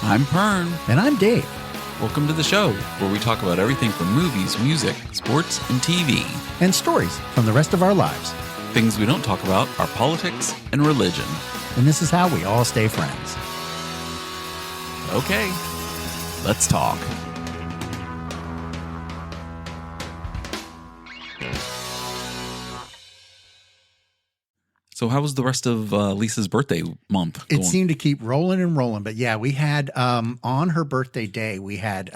I'm Pern. And I'm Dave. Welcome to the show, where we talk about everything from movies, music, sports, and TV. And stories from the rest of our lives. Things we don't talk about are politics and religion. And this is how we all stay friends. Okay, let's talk. So how was the rest of Lisa's birthday month going? It seemed to keep rolling and rolling. But yeah, we had on her birthday day, we had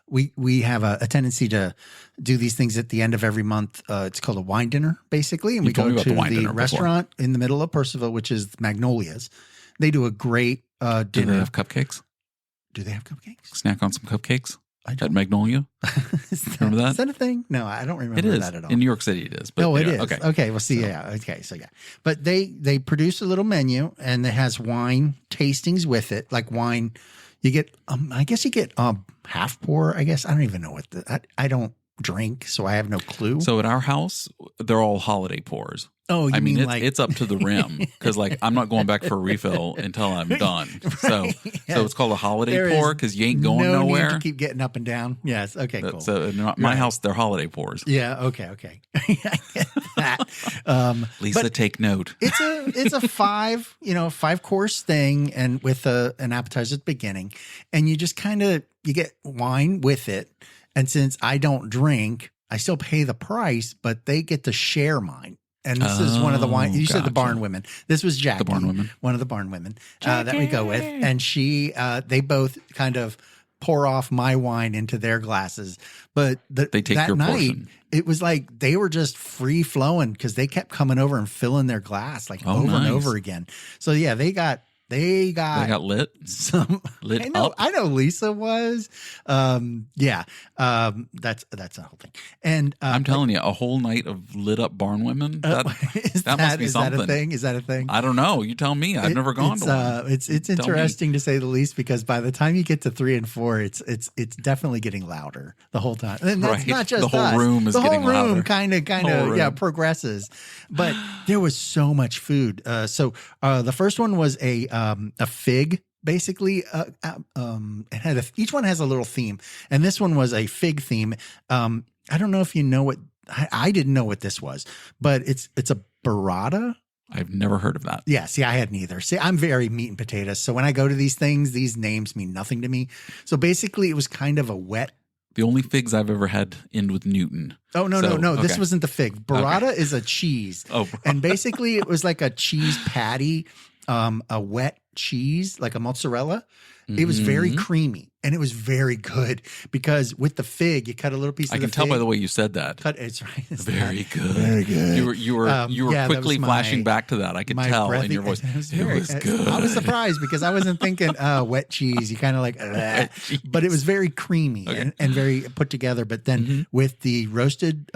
we have a tendency to do these things at the end of every month. It's called a wine dinner, basically. And we go to the restaurant in the middle of Percival, which is Magnolia's. They do a great dinner. Do they have cupcakes? Do they have cupcakes? Snack on some cupcakes at Magnolia? Remember that? Is that a thing? No, I don't remember that at all. In New York City it is. But no, it is. Okay, well, see, yeah. Okay, so yeah. But they produce a little menu, and it has wine tastings with it. Like wine, you get, I guess you get half pour, I guess. I don't even know what I don't drink, so I have no clue. So at our house, they're all holiday pours. Oh, you mean like it's up to the rim because like I'm not going back for a refill until I'm done. Right, So it's called a holiday pour because you ain't going nowhere. Need to keep getting up and down. Yes. Okay. Cool. So in my house, they're holiday pours. Yeah. Okay. I get that. Lisa, take note. It's a five course thing, and with an appetizer at the beginning, and you just you get wine with it. And since I don't drink, I still pay the price, but they get to share mine. And this is one of the wine. You said the barn women. This was Jackie, the barn women. One of the barn women that we go with, and they both kind of pour off my wine into their glasses. But they take that your night, portion. It was like they were just free flowing because they kept coming over and filling their glass over and over again. So yeah, they got lit. I know Lisa was. That's the whole thing. And I'm telling you, a whole night of lit up barn women. That must be something. Is that a thing? I don't know. You tell me. I've never gone to one. It's interesting to say the least, because by the time you get to 3 and 4, it's definitely getting louder the whole time. And that's not just the whole room is getting louder. The whole room kind of progresses. But there was so much food. So the first one was a fig. Basically, it had each one has a little theme, and this one was a fig theme. I don't know if you know what I didn't know what this was, but it's a burrata. I've never heard of that. Yeah, see, I hadn't either. See, I'm very meat and potatoes, so when I go to these things, these names mean nothing to me. So basically, it was kind of a wet. The only figs I've ever had end with Newton. Oh, no. Okay. This wasn't the fig. Burrata is a cheese. Oh, and basically, it was like a cheese patty. A wet cheese, like a mozzarella. It was very creamy, and it was very good because with the fig, you cut a little piece of the fig. I can tell by the way you said that. It's right. Very good. Very good. You were quickly flashing back to that. I could tell in your voice. It was good. I was surprised because I wasn't thinking wet cheese. You kind of like, but it was very creamy and very put together. But then with the roasted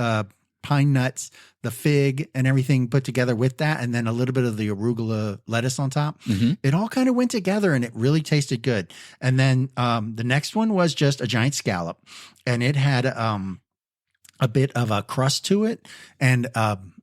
pine nuts, the fig, and everything put together with that, and then a little bit of the arugula lettuce on top. It all kind of went together, and it really tasted good. And then the next one was just a giant scallop, and it had a bit of a crust to it, and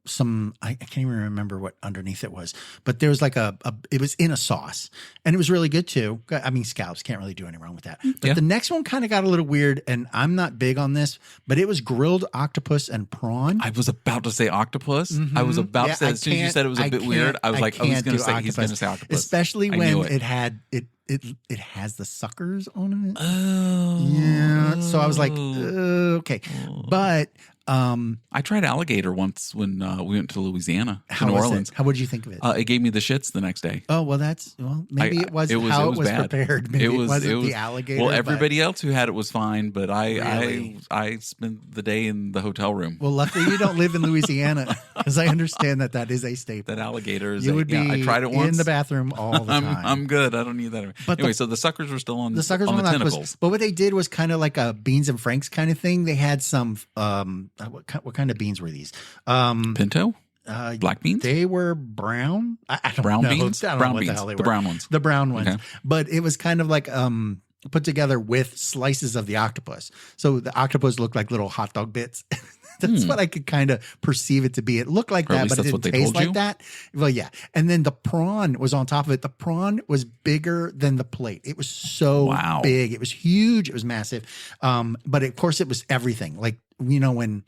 some, I can't even remember what underneath it was, but there was like it was in a sauce, and it was really good too. I mean, scallops, can't really do any wrong with that. But the next one kind of got a little weird, and I'm not big on this, but it was grilled octopus and prawn. I was about to say octopus. I was about to say, as soon as you said it was a bit weird, I was like, oh, he's going to say octopus. Especially when it had, it has the suckers on it. Oh. Yeah. So I was like, okay. But I tried alligator once when we went to Louisiana, to New Orleans. How would you think of it? It gave me the shits the next day. Oh, well, maybe it was how it was prepared. Maybe it wasn't the alligator. Well, everybody else who had it was fine, but I spent the day in the hotel room. Well, luckily you don't live in Louisiana, because I understand that is a staple. That alligator is I tried it once. In the bathroom all the time. I'm good. I don't need that. But anyway, so the suckers were still on the tentacles. But what they did was kind of like a beans and franks kind of thing. They had some what kind of beans were these? Pinto? Black beans? They were brown. I don't brown know. beans? I don't brown know what beans. the hell they were. The brown ones. The brown ones. Okay. But it was kind of like put together with slices of the octopus. So the octopus looked like little hot dog bits. That's what I could kind of perceive it to be. It looked like that, but it didn't taste like that. Well, yeah. And then the prawn was on top of it. The prawn was bigger than the plate. It was so big. It was huge. It was massive. But of course, it was everything. Like, when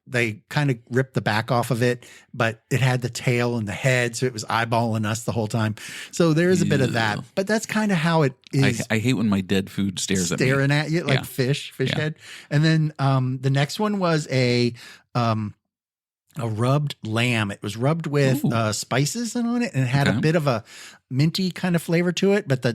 they kind of ripped the back off of it, but it had the tail and the head, so it was eyeballing us the whole time. So there is a bit of that, but that's kind of how it is. I hate when my dead food staring at you like fish head. And then the next one was a rubbed lamb. It was rubbed with spices on it, and it had a bit of a minty kind of flavor to it, but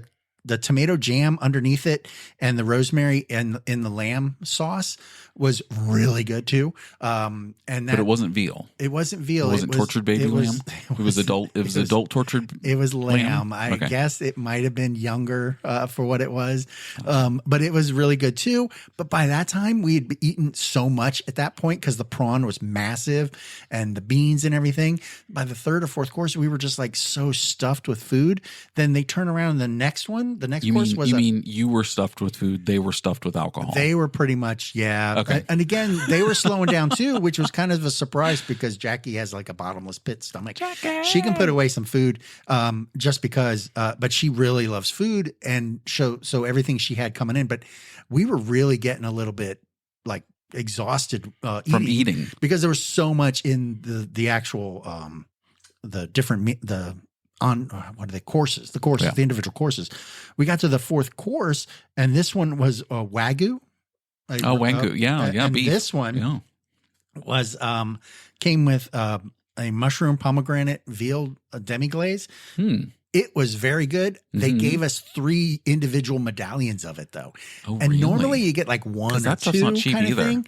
the tomato jam underneath it and the rosemary and in the lamb sauce was really good too. But it wasn't veal. It wasn't veal. It wasn't tortured baby lamb. It was adult. It was adult tortured. It was lamb. I guess it might have been younger for what it was, but it was really good too. But by that time, we had eaten so much at that point because the prawn was massive and the beans and everything. By the third or fourth course, we were just like so stuffed with food. Then they turn around and the next one. The next course was. You mean you were stuffed with food? They were stuffed with alcohol. They were pretty much, yeah. Okay. And again, they were slowing down too, which was kind of a surprise because Jackie has like a bottomless pit stomach. Jackie. She can put away some food just because, but she really loves food, and so everything she had coming in. But we were really getting a little bit like exhausted from eating because there was so much in the actual the different what are they courses? The courses, the individual courses. We got to the fourth course, and this one was Wagyu. Wagyu, and beef. This one was came with a mushroom pomegranate veal demi glaze. It was very good. They gave us 3 individual medallions of it though, and really? Normally you get like 1 or 2 not cheap kind either. of thing.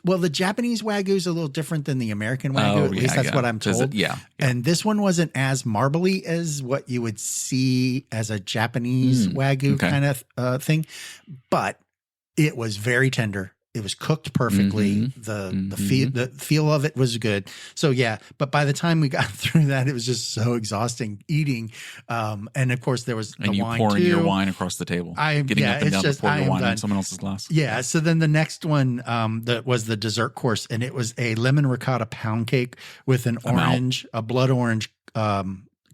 Well, the Japanese Wagyu is a little different than the American Wagyu. At least that's what I'm told. And this one wasn't as marbly as what you would see as a Japanese Wagyu kind of thing, but it was very tender. It was cooked perfectly. The feel of it was good. So yeah, but by the time we got through that, it was just so exhausting eating. And of course there was the wine pouring too. your wine across the table. Getting up and down to pour your wine in someone else's glass. Yeah. So then the next one that was the dessert course, and it was a lemon ricotta pound cake with a blood orange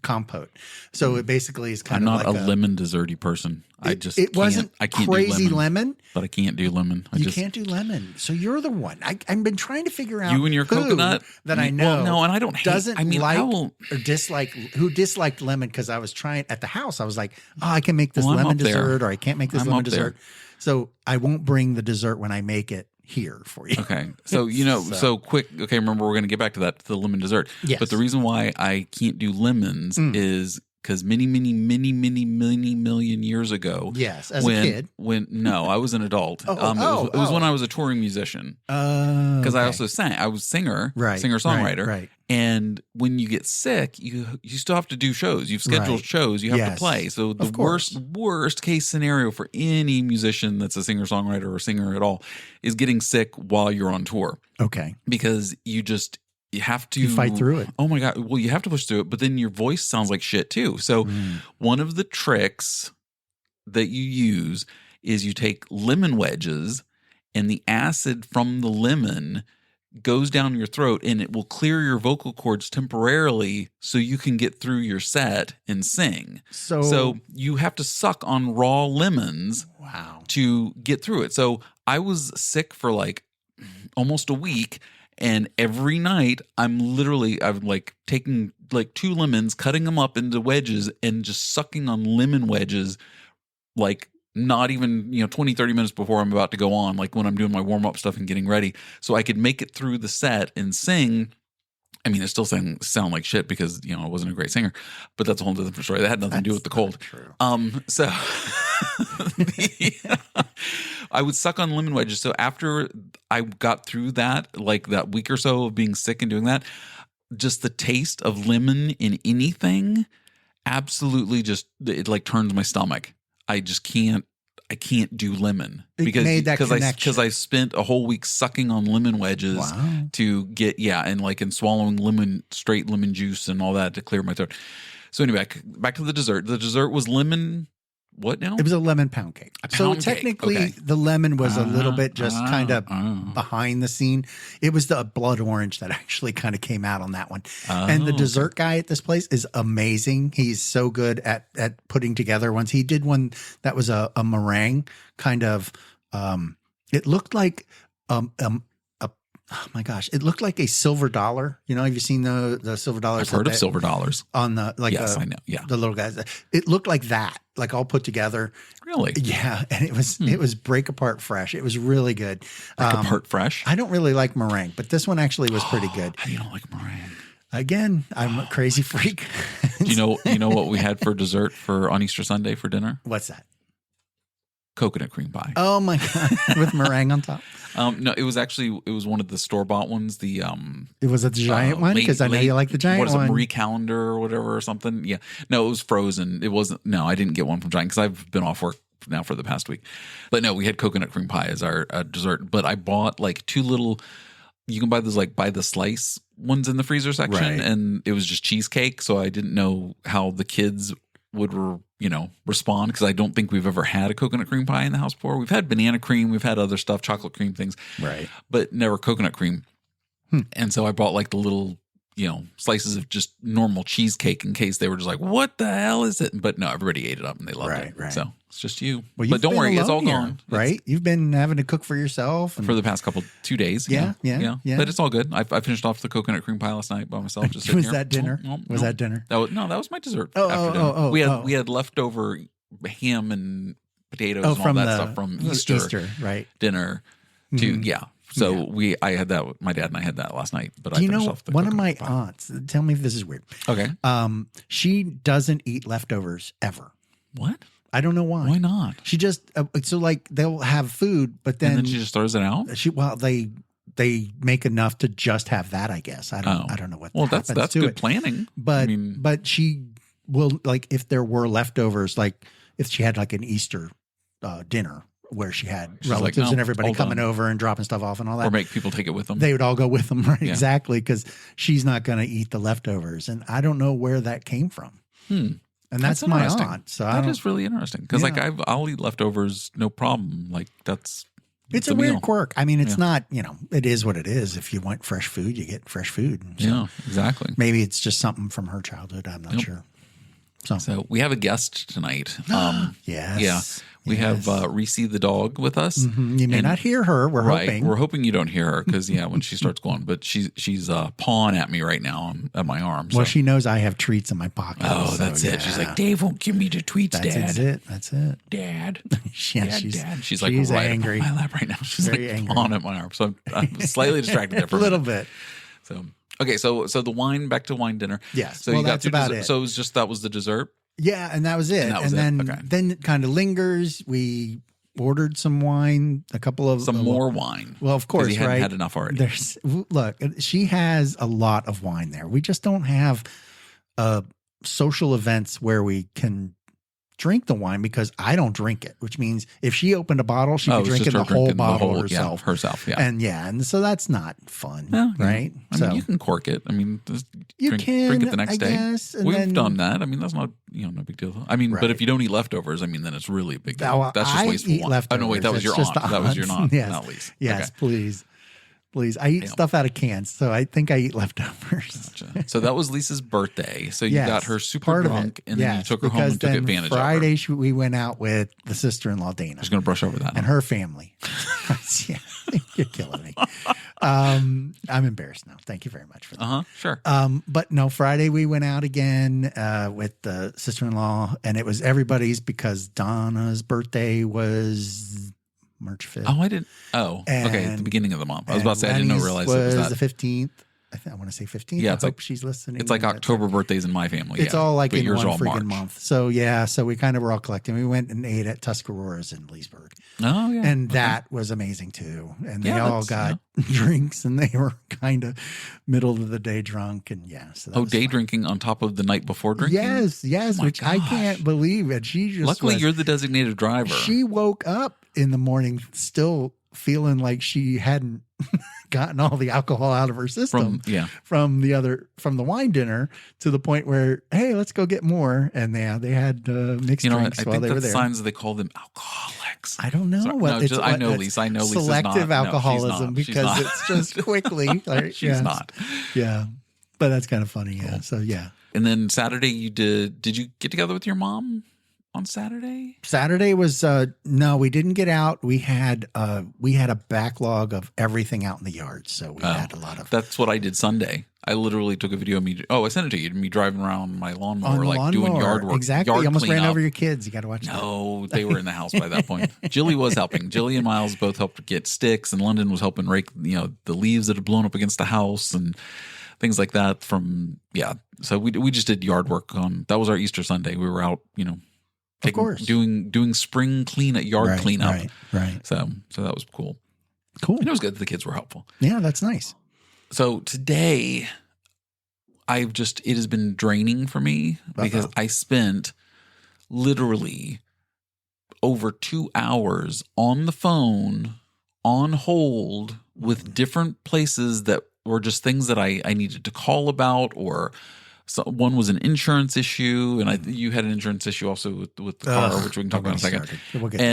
compote. So it basically is kind of like I'm not a lemon desserty person. I wasn't crazy lemon, but I can't do lemon. You can't do lemon. So you're the one. I've been trying to figure out you and your coconut that I know. Well, no, and I don't hate. Doesn't or dislike. Who disliked lemon? Because I was trying at the house. I was like, I can make this lemon dessert, or I can't make this lemon dessert. So I won't bring the dessert when I make it here for you. Okay. So, so quick. Okay. Remember, we're going to get back to that, to the lemon dessert. Yes. But the reason why I can't do lemons is because many million years ago. Yes. As a kid. No, I was an adult. It was when I was a touring musician. Because I also sang. I was singer-songwriter. Right. And when you get sick, you still have to do shows. You've scheduled shows. You have to play. So the worst case scenario for any musician that's a singer-songwriter or singer at all is getting sick while you're on tour. Okay. Because you have to fight through it. Oh my God. Well, you have to push through it, but then your voice sounds like shit too. So one of the tricks that you use is you take lemon wedges, and the acid from the lemon goes down your throat, and it will clear your vocal cords temporarily so you can get through your set and sing. So you have to suck on raw lemons to get through it. So I was sick for like almost a week, and every night I'm like taking like 2 lemons, cutting them up into wedges, and just sucking on lemon wedges, like not even 20, 30 minutes before I'm about to go on, like when I'm doing my warm-up stuff and getting ready, so I could make it through the set and sing. I mean, it still sound like shit because I wasn't a great singer, but that's a whole different story. That had nothing to do with the cold. So I would suck on lemon wedges. So after I got through that, like that week or so of being sick and doing that, just the taste of lemon in anything absolutely it like turns my stomach. I just can't. I can't do lemon because I spent a whole week sucking on lemon wedges to get and swallowing straight lemon juice and all that to clear my throat. So anyway, back to the dessert. The dessert was lemon what now? It was a lemon pound cake. So pound cake, technically, okay. the lemon was a little bit just kind of behind the scene. It was the blood orange that actually kind of came out on that one. And the dessert guy at this place is amazing. He's so good at putting together ones. He did one that was a meringue kind of. It looked like oh my gosh! It looked like a silver dollar. You know, have you seen the silver dollars? I've heard of silver dollars on the yes, I know. Yeah, the little guys. It looked like that, like all put together. Really? Yeah, and it was break apart fresh. It was really good. Break apart fresh. I don't really like meringue, but this one actually was pretty good. How do you don't like meringue? Again, I'm a crazy freak. Do you know what we had for dessert on Easter Sunday for dinner? What's that? Coconut cream pie. Oh my god, with meringue on top. No, it was one of the store-bought ones. It was a giant one because I know you like the giant one. What is it, Marie Calendar or whatever or something? Yeah. No, it was frozen. It wasn't. No, I didn't get one from Giant because I've been off work now for the past week. But no, we had coconut cream pie as our dessert. But I bought like two little. You can buy those like by the slice ones in the freezer section, and it was just cheesecake. So I didn't know how the kids would respond because I don't think we've ever had a coconut cream pie in the house before. We've had banana cream, we've had other stuff, chocolate cream things, right? But never coconut cream. And so I bought like the little slices of just normal cheesecake in case they were just like, what the hell is it? But no, everybody ate it up and they loved it. Right. So it's just you. Well, but don't worry, it's all gone. Right? You've been having to cook for yourself for the past 2 days. Yeah. But it's all good. I finished off the coconut cream pie last night by myself. Just was that dinner? Was that dinner? That was my dessert. We had leftover ham and potatoes and all that stuff from Easter right? Dinner to So I had that. My dad and I had that last night. But I finished off the one of my aunts. Tell me if this is weird. Okay. She doesn't eat leftovers ever. What? I don't know why. Why not? She just so like they'll have food, but then she just throws it out. They make enough to just have that. I guess I don't know what. Well, that's good planning. But she will like if there were leftovers, like if she had like an Easter dinner. Where she had relatives and everybody coming over and dropping stuff off and all that. Or make people take it with them. They would all go with them, right? Yeah. Exactly, because she's not going to eat the leftovers. And I don't know where that came from. And that's my aunt. So that is really interesting. Because I'll eat leftovers, no problem. Like it's a weird quirk. I mean, it's not, it is what it is. If you want fresh food, you get fresh food. So yeah, exactly. Maybe it's just something from her childhood. I'm not sure. So we have a guest tonight. Yes. Yeah. We have Reese the dog with us. Mm-hmm. You may not hear her. We're hoping. We're hoping you don't hear her because when she starts going, but she's pawing at me right now at my arm. So. Well, she knows I have treats in my pocket. Oh, that's it. She's like, Dave won't give me the treats, Dad. That's it. Dad. Dad. She's like right angry. up on my lap right now. She's very like angry. pawing at my arm. So I'm slightly distracted there for a little bit. So okay, so the wine, back to wine dinner. Yes. So that's about it. So it was just that was the dessert. Yeah, and that was it. Then it kind of lingers. We ordered some wine, a couple of more wine. Well, of course, he hadn't had enough already. Look, she has a lot of wine there. We just don't have social events where we can drink the wine because I don't drink it, which means if she opened a bottle, she'd be drinking the whole bottle herself. And so that's not fun, right? I mean, you can cork it. I mean, drink it the next day. We've done that. I mean, that's not no big deal. I mean, but if you don't eat leftovers, I mean, then it's really a big deal. That's just wasteful wine. Oh no, wait, that was your aunt. That was your aunt. Not Lise. Yes, please. I eat stuff out of cans, so I think I eat leftovers. Gotcha. So that was Lisa's birthday. So you got her super drunk, and then you took her home and took advantage of her. Friday, we went out with the sister-in-law, Dana. She's going to brush over that. And her family. Yeah, you're killing me. I'm embarrassed now. Thank you very much for that. Sure. But no, Friday we went out again with the sister-in-law, and it was everybody's because Donna's birthday was March 5th. Oh, I didn't. Oh, okay. At the beginning of the month. I was about to say, I didn't realize it was that. The 15th. I want to say 15th. Yeah, I hope she's listening. It's like October birthdays in my family. It's all like in one freaking month. So so we kind of were all collecting. We went and ate at Tuscarora's in Leesburg. Oh, yeah. And that was amazing too. And they all got drinks and they were kind of middle of the day drunk. And so day drinking on top of the night before drinking? Yes, which I can't believe. And she just luckily you're the designated driver. She woke up in the morning still feeling like she hadn't gotten all the alcohol out of her system from the wine dinner, to the point where, hey, let's go get more. And they had mixed drinks while they were there. Signs they call them alcoholics. I don't know I know Lisa. I know Lisa's selective not. alcoholism, because it's just quickly. Like, she's not. Yeah, but that's kind of funny. Yeah. Cool. So yeah. And then Saturday you did you get together with your mom on Saturday? Saturday was no, we didn't get out. We had a backlog of everything out in the yard, so we had a lot of. That's what I did Sunday. I literally took a video of me. Oh, I sent it to you. Me driving around my lawnmower, doing yard work. Exactly. Yard you almost ran cleanup. over your kids. You got to watch that. No, they were in the house by that point. Jilly was helping. Jilly and Miles both helped get sticks, and London was helping rake, the leaves that had blown up against the house and things like that. So we just did yard work on. That was our Easter Sunday. We were out, of course, doing spring yard cleanup. Right. So that was cool. Cool. And it was good. The kids were helpful. Yeah, that's nice. So today, it has been draining for me because I spent literally over 2 hours on the phone, on hold, with different places that were just things that I needed to call about, or one was an insurance issue, and you had an insurance issue also with the car, which we can talk about in a second. We'll get to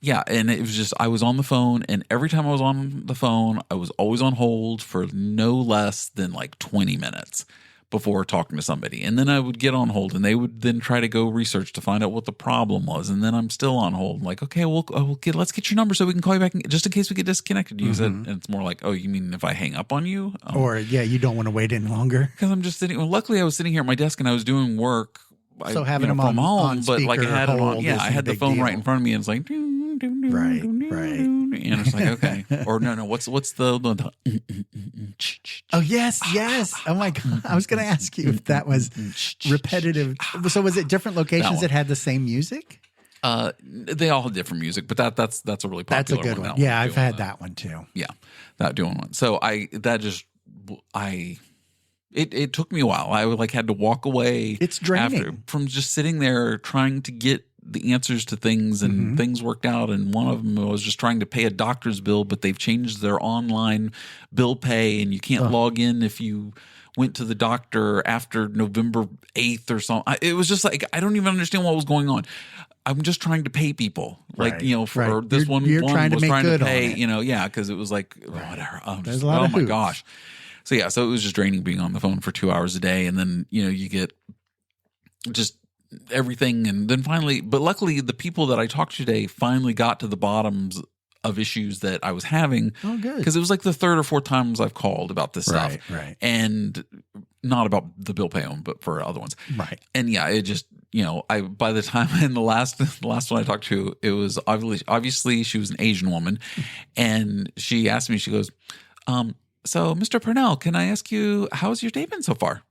that. And it was just, I was on the phone, and every time I was on the phone, I was always on hold for no less than like 20 minutes before talking to somebody. And then I would get on hold, and they would then try to go research to find out what the problem was. And then I'm still on hold. I'm like, okay, let's get your number so we can call you back just in case we get disconnected. You said, and it's more like, oh, you mean if I hang up on you? Or you don't want to wait any longer? Because I'm just sitting. Well, luckily I was sitting here at my desk and I was doing work. So having them from home, on but like I had it on. Yeah, I had the phone deal. right in front of me, and it's like, right. And it's like, okay, or no, what's the oh yes. Oh my God, I was going to ask you if that was repetitive. So was it different locations that had the same music? They all had different music, but that's a really popular one. That's a good one. Yeah, I've had that one too. Yeah, that doing one. So it took me a while. I had to walk away. It's draining from just sitting there trying to get the answers to things, and things worked out. And one of them was just trying to pay a doctor's bill, but they've changed their online bill pay, and you can't log in if you went to the doctor after November 8th or something. It was just like, I don't even understand what was going on. I'm just trying to pay people, for this you're one trying was to make trying good to pay, on it. because it was like, whatever. There's a lot of my hoops. gosh. So it was just draining being on the phone for 2 hours a day. And then, you get just everything. And then finally, but luckily the people that I talked to today finally got to the bottoms of issues that I was having. Oh, good. Because it was like the third or fourth times I've called about this stuff. Right. And not about the bill pay on, but for other ones. Right. And it just, by the time in the last one I talked to, it was obviously she was an Asian woman. And she asked me, she goes, so Mr. Pernell, can I ask you, how's your day been so far?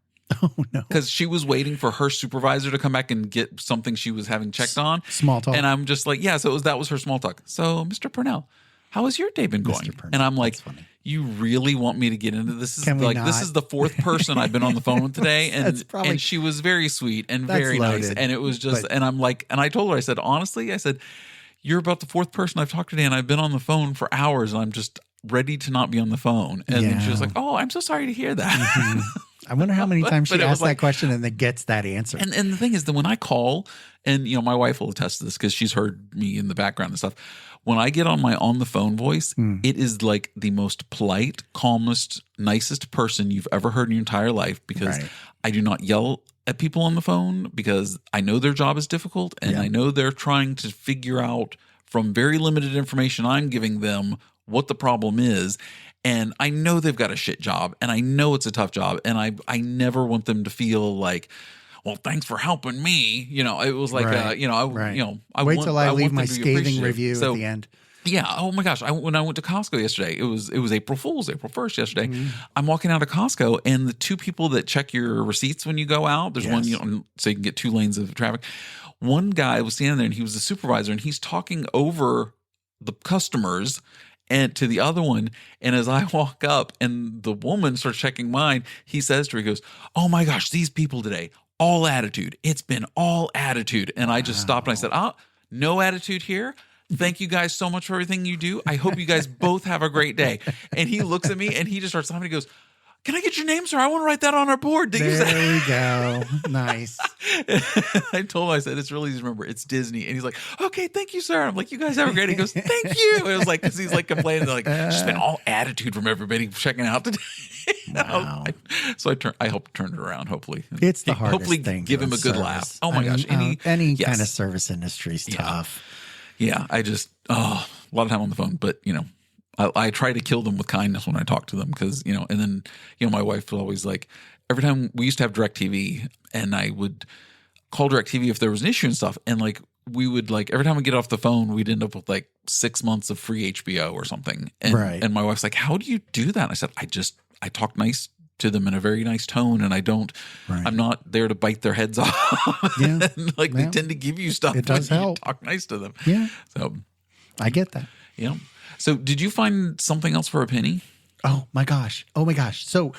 Oh, no. Because she was waiting for her supervisor to come back and get something she was having checked on. Small talk. And I'm just like, that was her small talk. So, Mr. Pernell, how has your day been going? And I'm like, you really want me to get into this? This is the fourth person I've been on the phone with today. And she was very sweet and very nice. And it was just, and I'm like, and I told her, I said, honestly, you're about the fourth person I've talked to today, and I've been on the phone for hours, and I'm just ready to not be on the phone. And then she was like, oh, I'm so sorry to hear that. I wonder how many times she asked that question and then gets that answer. And the thing is that when I call, and my wife will attest to this because she's heard me in the background and stuff. When I get on my on the phone voice, it is like the most polite, calmest, nicest person you've ever heard in your entire life, because I do not yell at people on the phone, because I know their job is difficult, and I know they're trying to figure out from very limited information I'm giving them what the problem is. And I know they've got a shit job, and I know it's a tough job, and I never want them to feel like, well, thanks for helping me. It was like, I wait till I leave my scathing review at the end. Yeah. Oh my gosh. When I went to Costco yesterday, it was April 1st yesterday. I'm walking out of Costco, and the two people that check your receipts when you go out, there's one, so you can get 2 lanes of traffic. One guy was standing there, and he was the supervisor, and he's talking over the customers and to the other one. And as I walk up and the woman starts checking mine, he says to her, he goes, oh my gosh, these people today, all attitude. It's been all attitude. And I just stopped and I said, no attitude here. Thank you guys so much for everything you do. I hope you guys both have a great day. And he looks at me and he just starts laughing. He goes, can I get your name, sir? I want to write that on our board. There we go. Nice. I told him, I said, it's really easy to remember. It's Disney. And he's like, okay, thank you, sir. I'm like, you guys have a great day. He goes, thank you. And it was like, because he's like complaining, like, just been all attitude from everybody checking out today. Wow. I hope turned it around, hopefully. It's the hardest hopefully thing. Give him a good service. laugh. Oh my gosh. Any yes. kind of service industry is tough. Yeah. I just, a lot of time on the phone, but I try to kill them with kindness when I talk to them because, and then, my wife was always like, every time we used to have DirecTV and I would call DirecTV if there was an issue and stuff. And like, we would like, every time we get off the phone, we'd end up with like 6 months of free HBO or something. And my wife's like, how do you do that? And I said, I talk nice to them in a very nice tone. And I'm not there to bite their heads off. Yeah. They tend to give you stuff. It does help. Talk nice to them. Yeah. So I get that. Yeah. So did you find something else for a penny? Oh my gosh. So,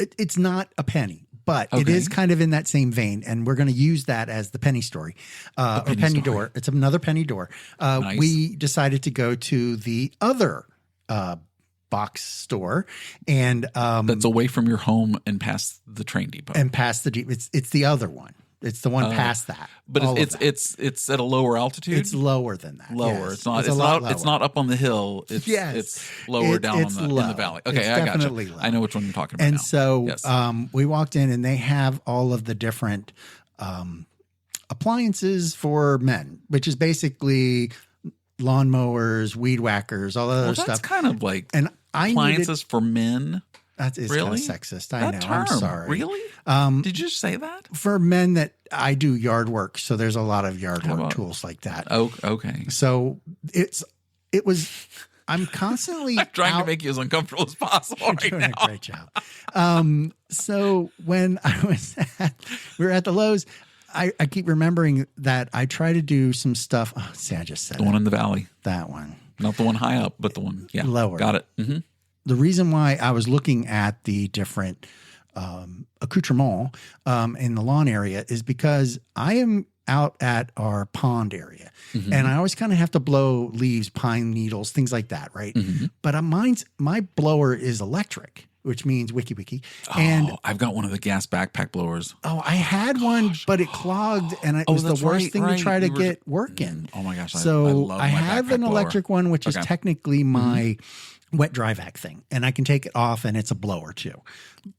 it's not a penny, but it is kind of in that same vein. And we're going to use that as the penny story, or penny door. It's another penny door. Nice. We decided to go to the other, box store and, that's away from your home and past the train depot it's the other one. It's the one past that. But it's at a lower altitude. It's lower than that. Lower. Yes. It's not up on the hill. It's lower down in the valley. Okay, I got you. I know which one you're talking about. And now. so Yes. we walked in and they have all of the different appliances for men, which is basically lawnmowers, weed whackers, all that other stuff. That's kind of like I appliances for men. That is really? kind of sexist. I know. Term, I'm sorry. Really? Did you just say that? For men that I do yard work, so there's a lot of yard work tools like that. Oh, okay. So I'm constantly I'm trying to make you as uncomfortable as possible. You're doing a great job. So when we were at the Lowe's, I keep remembering that I try to do some stuff. Oh, see, I just said the one in the valley. That one. Not the one high up, but the one lower. Got it. Mm-hmm. The reason why I was looking at the different accoutrements in the lawn area is because I am out at our pond area, and I always kind of have to blow leaves, pine needles, things like that, right? Mm-hmm. But my blower is electric, which means wiki. And I've got one of the gas backpack blowers. Oh, I had one, but it clogged, and it was the worst thing to try to get working. Oh my gosh! So I have an electric one, which is technically my wet dry vac thing, and I can take it off, and it's a blower too.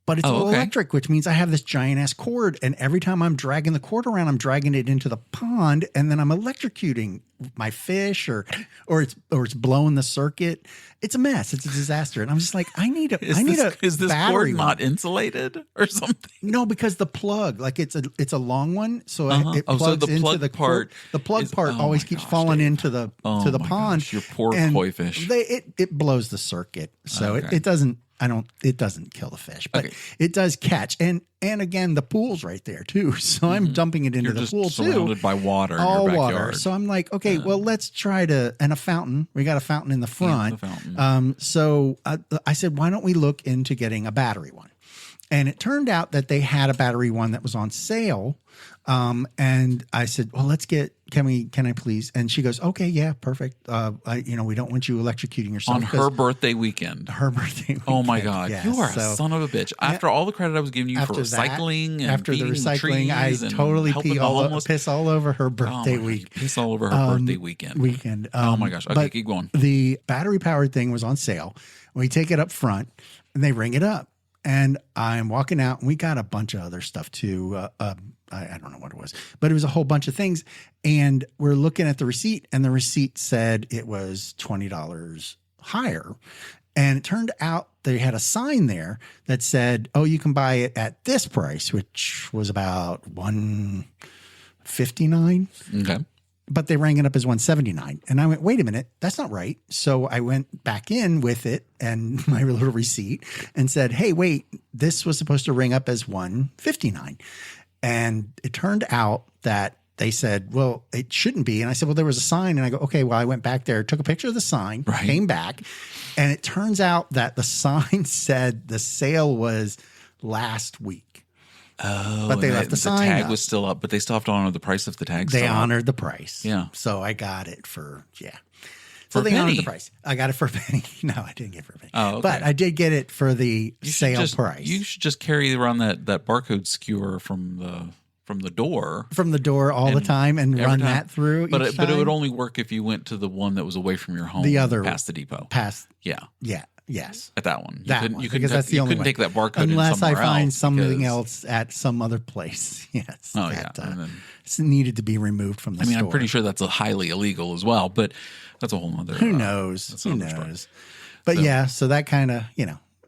But it's electric, which means I have this giant ass cord, and every time I'm dragging the cord around, I'm dragging it into the pond, and then I'm electrocuting my fish, or it's blowing the circuit. It's a mess. It's a disaster, and I'm just like, I need a is this battery cord not insulated or something? No, because the plug, like it's a long one, so it plugs into the part. The plug part always keeps falling into the pond. Gosh, your poor koi fish. It blows the circuit, so it doesn't. It doesn't kill the fish, but it does catch. And again, the pool's right there too. So I'm dumping it into the pool too. Surrounded by water all in your water. backyard. So I'm like, okay, well, let's try and a fountain. We got a fountain in the front. Yeah, the fountain. So I said, why don't we look into getting a battery one? And it turned out that they had a battery one that was on sale. And I said, well, can I please? And she goes, okay, yeah, perfect. We don't want you electrocuting yourself. On her birthday weekend. Her birthday weekend. Oh my God. Yes. You are a son of a bitch. After all the credit I was giving you for recycling and after the recycling, I trees totally and piss all over her birthday week. Piss all over her birthday weekend. Oh my gosh. Okay, keep going. The battery powered thing was on sale. We take it up front and they ring it up. And I'm walking out, and we got a bunch of other stuff too. I don't know what it was, but it was a whole bunch of things. And we're looking at the receipt, and the receipt said it was $20 higher. And it turned out they had a sign there that said, "Oh, you can buy it at this price," which was about $159. Okay. But they rang it up as $179. And I went, wait a minute, that's not right. So I went back in with it and my little receipt and said, hey, wait, this was supposed to ring up as $159. And it turned out that they said, well, it shouldn't be. And I said, well, there was a sign. And I go, okay, well, I went back there, took a picture of the sign, came back. And it turns out that the sign said the sale was last week. Oh, but they and left the the sign tag up. was still up, but they still have to honor the price if the tag's They still up. honored the price. Yeah. So I got it for, So For a they honored penny? the price. I got it for a penny. No, I didn't get it for a penny. Oh, okay. But I did get it for the You should sale just- price. You should just carry around that barcode skewer from the door. From the door all the time and every run time. that through But each it would time? only work if you went to the one that was away from your home, The other- past the depot. Past, Yeah, yes. at that one. That couldn't, one, you couldn't, because that's the you only couldn't one. take that barcode Unless in somewhere I find else something because- else at some other place. Yes. Oh, that, yeah. And then- it's needed to be removed from the I mean, store. I'm pretty sure that's a highly illegal as well, but that's a whole other. Who knows? that's Who another story. knows? But so that kind of,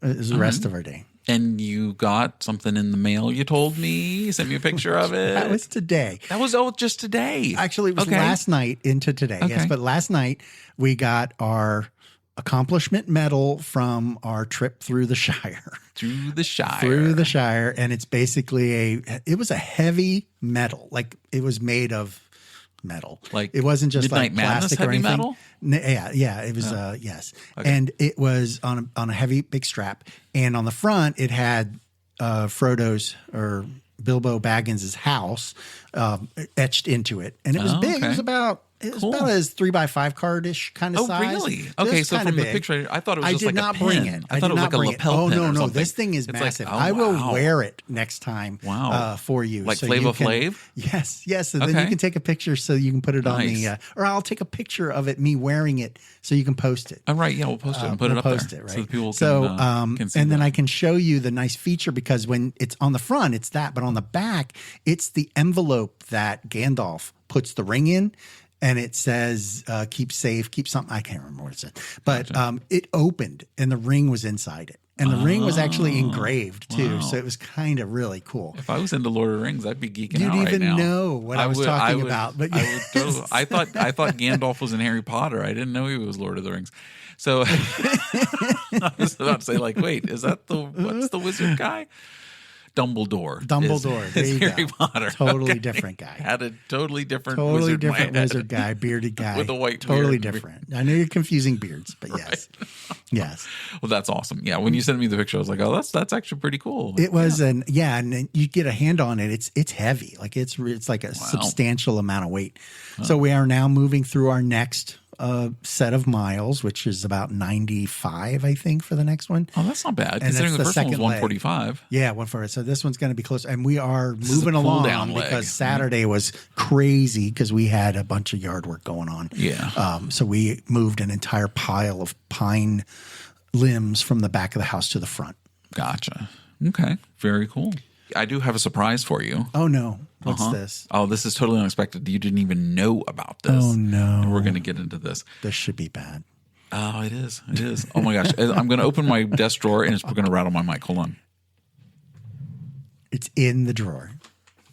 is the rest of our day. And you got something in the mail. You told me. You sent me a picture of it. That was today. That was just today. Actually, it was Okay. last night into today. Yes, Okay. but last night we got our accomplishment medal from our trip through the Shire. Through the Shire. Through the Shire, and it's basically it was a heavy metal, like it was made of metal. Like it wasn't just Midnight like Madness plastic or heavy anything. metal? Yeah, it was. Yes, and it was on a heavy big strap, and on the front it had Frodo's or Bilbo Baggins's house etched into it, and it was big. okay. It was about. It was about as 3x5 card-ish kind of Oh, size. really? Just Okay, so kinda from the big. picture, I thought it was I just did like not a bring pin. it. I thought it was did like not a bring lapel it. Oh pin no, or no! something. This thing is It's like, massive. oh, I will wow. wear it next time. Wow. For you, Like so Flava you can- Flav? Yes, and then Okay. you can take a picture so you can put it on Nice. the. Or I'll take a picture of it, me wearing it, so you can post it. All right, yeah, we'll post it and put it We'll up post there it, right? so that people so, can see and then that. I can show you the nice feature because when it's on the front, it's that, but on the back, it's the envelope that Gandalf puts the ring in. And it says, keep safe, keep something. I can't remember what it said. But it opened and the ring was inside it. And the ring was actually engraved too. Wow. So it was kind of really cool. If I was into Lord of the Rings, I'd be geeking You'd out right even now. know what I was talking about. But I would totally, I thought Gandalf was in Harry Potter. I didn't know he was Lord of the Rings. So I was about to say, like, wait, is that what's the wizard guy? Dumbledore. Dumbledore. There you Harry go. Potter. Totally Okay. different guy. Had a totally different Totally wizard in my different head. wizard guy, bearded guy. With a white Totally beard. different. I know you're confusing beards, but yes. Yes. Well, that's awesome. Yeah, when you sent me the picture, I was like, oh, that's actually pretty cool. It was and then you get a hand on it. It's heavy. Like it's like a substantial amount of weight. So we are now moving through our next set of miles, which is about 95, I think, for the next one. Oh, that's not bad. And Considering the that's first one was second leg. 145. Yeah, 145. So this one's going to be close, and we are is a moving along pull-down leg. because Saturday was crazy because we had a bunch of yard work going on. Yeah. So we moved an entire pile of pine limbs from the back of the house to the front. Gotcha. Okay. Very cool. I do have a surprise for you. Oh no! What's this? Oh, this is totally unexpected. You didn't even know about this. Oh no! And we're going to get into this. This should be bad. Oh, it is. It is. Oh my gosh. I'm going to open my desk drawer and it's going to rattle my mic. Hold on. It's in the drawer.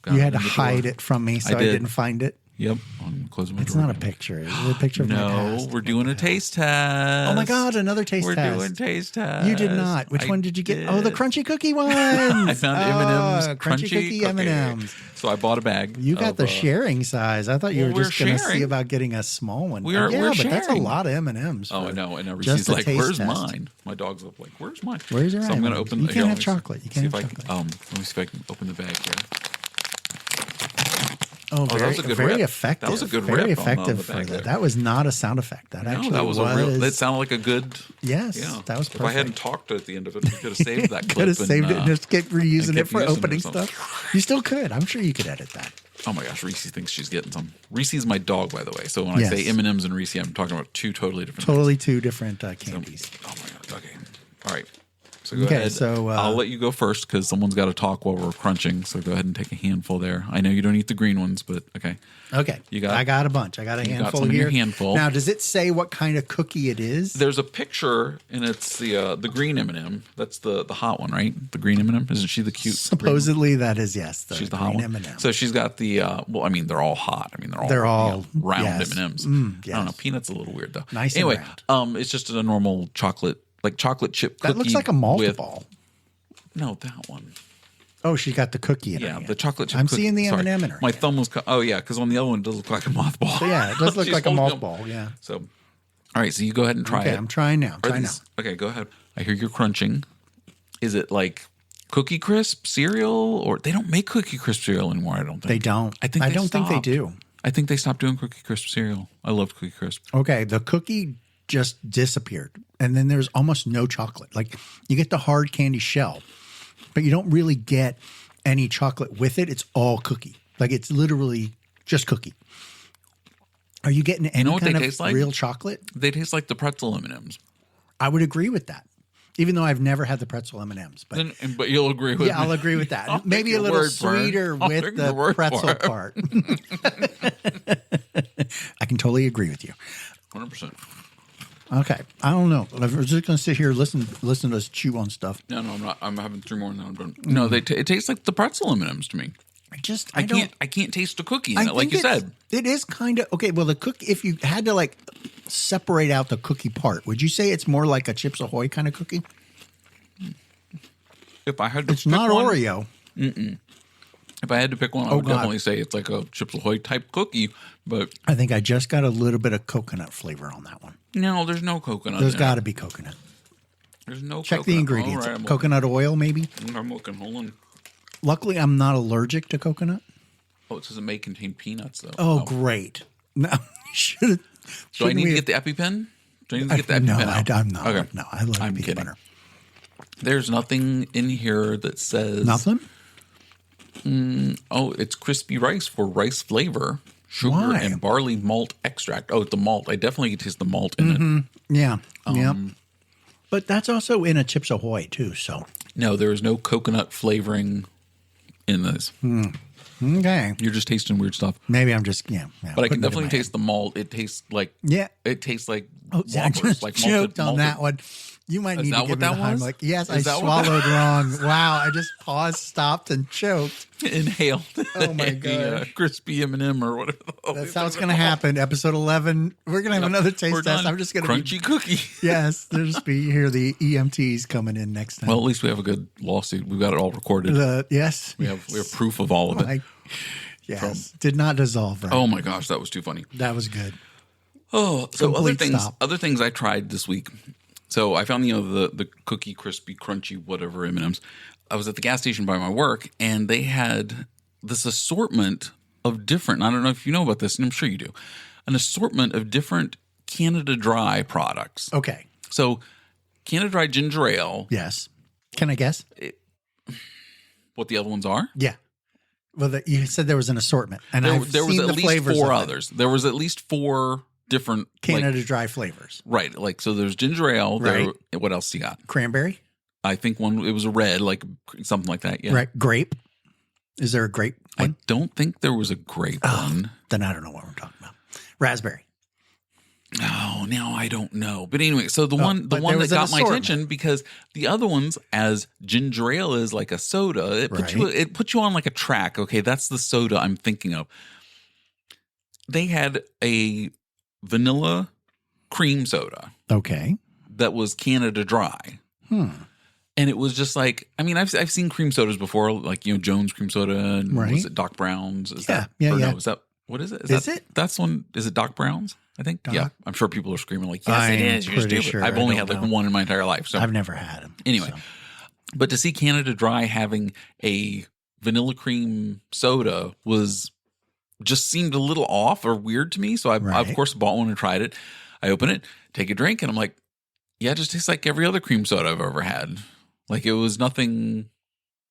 Got You it had to in the hide drawer. it from me, so I did. didn't find it. Yep. I'm closing my It's drawer. not a picture. Is it a picture of my No, past? we're doing a taste test. Oh my God, another taste We're test. doing taste test. You did not. Which one did you get? did. Oh, the crunchy cookie one. I found M&M's crunchy cookie M&M's. So I bought a bag. You got of, the sharing size. I thought you well, were just we're going to see sharing. about getting a small one. We're but that's a sharing. lot of M&Ms. Oh, I know. And just Reese's a like, taste where's test. mine? My dog's up like, where's mine? Where's your So I'm going to M&Ms? open You the can't here, have let me see- chocolate. You see can't if have I can, let me see if I can open the bag here. Oh, that was a good very rip. effective. That was a good very rip on the effective bag for there. that. That was not a sound effect. That actually No, that was a real. That sounded like a good. Yes, Yeah, that was If I hadn't perfect. talked at the end of it, we could have saved that clip. Could have saved it and just kept reusing and it kept for using it or opening something. stuff. You still could. I'm sure you could edit that. Oh my gosh, Reese thinks she's getting some. Reese's my dog, by the way. So when Yes. I say M&M's and Reese, I'm talking about two totally different. Totally two different candies. Things. Oh my god. Okay. All right. So go Okay, ahead. so, I'll let you go first because someone's got to talk while we're crunching. So go ahead and take a handful there. I know you don't eat the green ones, but okay. Okay. I got a bunch. I got a handful some in here. your handful. Now, does it say what kind of cookie it is? There's a picture, and it's the green M&M. That's the hot one, right? The green M&M. Isn't she the cute? Supposedly, that is yes. She's the hot green one. M&M. So she's got the. Well, I mean, they're all hot. I mean, they're all round yes. M&Ms. Yes. I don't know. Peanuts a little weird though. Nice and Anyway, round. it's just a normal chocolate chip cookie. That looks like a malt with, ball. No, that one. Oh, she got the cookie in her Yeah, hand. the chocolate chip I'm cookie. seeing the Sorry. M&M in her My hand. thumb was. Oh yeah, because on the other one it does look like a mothball. So, yeah, it does look She's like a holding malt them. ball. Yeah. So, all right. So you go ahead and try Okay, it. I'm trying now. Okay, go ahead. I hear you're crunching. Is it like Cookie Crisp cereal, or they don't make Cookie Crisp cereal anymore. I don't think They don't. I think I they don't think they stopped. do. I think they stopped doing Cookie Crisp cereal. I loved Cookie Crisp. Okay, the cookie just disappeared, and then there's almost no chocolate. Like you get the hard candy shell, but you don't really get any chocolate with it. It's all cookie. Like it's literally just cookie. Are you getting any what kind they of taste like? real chocolate? They taste like the pretzel M&Ms. I would agree with that, even though I've never had the pretzel M&Ms. But But you'll agree with me. yeah, I'll agree with that. I'll Maybe take a your little word for it. sweeter I'll with take your the word pretzel for it. part. I can totally agree with you. 100%. Okay, I don't know. I was just going to sit here listen to us chew on stuff. No, I'm not. I'm having 3 more and then I'm done. No, it tastes like the pretzel M&Ms to me. I can't taste the cookie in I it, like you think said. it is kind of okay. Well, the cookie, if you had to like separate out the cookie part, would you say it's more like a Chips Ahoy kind of cookie? If I had to It's pick not one, Oreo. If I had to pick one, I would definitely say it's like a Chips Ahoy type cookie. But I think I just got a little bit of coconut flavor on that one. no, there's no coconut. There's in got to it. be coconut. There's no. Check coconut. the ingredients. All right, Coconut oil, maybe. I'm looking. Hold on. Luckily, I'm not allergic to coconut. Oh, it says it may contain peanuts though. Oh, great. No, should. Do I need to get the EpiPen? Do I need to get the EpiPen No, out? I'm not. Okay. No, I love I'm peanut kidding. butter. There's nothing in here that says Nothing. Oh, it's crispy rice for rice flavor, sugar Why? and barley malt extract. Oh, it's the malt. I definitely can taste the malt in it. Yeah. Yeah. But that's also in a Chips Ahoy too. So No, there is no coconut flavoring in this. okay, You're just tasting weird stuff. maybe I'm just But I can putting it in definitely my taste the malt. It tastes like Yeah. It tastes like Oh, I Whoppers, just like choked on malted. that one. You might Is need that to what give me that the Heimlich. was? Like, yes, I Is that what that swallowed wrong. Wow, I just paused, stopped, and choked. Inhaled. Oh my a, gosh. crispy M&M or whatever. That's how it's going to happen. Episode 11. We're going to have another taste We're test. done. I'm just going to crunchy cookie. Yes, there'll just be here the EMTs coming in next time. Well, at least we have a good lawsuit. We've got it all recorded. Yes. We have proof of all of it. Yes. Did not dissolve, right? Oh my gosh, that was too funny. That was good. Oh, so Complete stop. other things I tried this week. So I found the cookie crispy crunchy whatever M&Ms. I was at the gas station by my work and they had this assortment of different. I don't know if you know about this, and I'm sure you do. An assortment of different Canada Dry products. Okay. So Canada Dry ginger ale. Yes. Can I guess? What the other ones are? Yeah. Well, you said there was an assortment, and I've There was seen at the least flavors 4 of it. others. There was at least 4 different Canada Dry flavors. Right. Like, so there's ginger ale. Right. What else you got? Cranberry. I think it was a red, like something like that. Yeah. Right. Grape. Is there a grape one? I don't think there was a grape one. Then I don't know what we're talking about. Raspberry. Oh, now I don't know. But anyway, so the one but that there was an got my assortment. attention because the other ones, as ginger ale is like a soda, it puts you on like a track. Okay, that's the soda I'm thinking of. They had a vanilla cream soda Okay. that was Canada Dry. And it was just like, I mean, I've seen cream sodas before, like, Jones cream soda and Right. was it Doc Brown's? Is Yeah, that, yeah, or yeah. No, is that, what is it? Is it? That's one, is it Doc Brown's? I think. Doc? Yeah. I'm sure people are screaming like, yes, I'm it is. You're pretty stupid. sure. I've I only don't had like know. one in my entire life. So I've never had them. anyway, but to see Canada Dry having a vanilla cream soda just seemed a little off or weird to me. So I, Right. of course, bought one and tried it. I open it, take a drink, and I'm like, yeah, it just tastes like every other cream soda I've ever had. Like, it was nothing.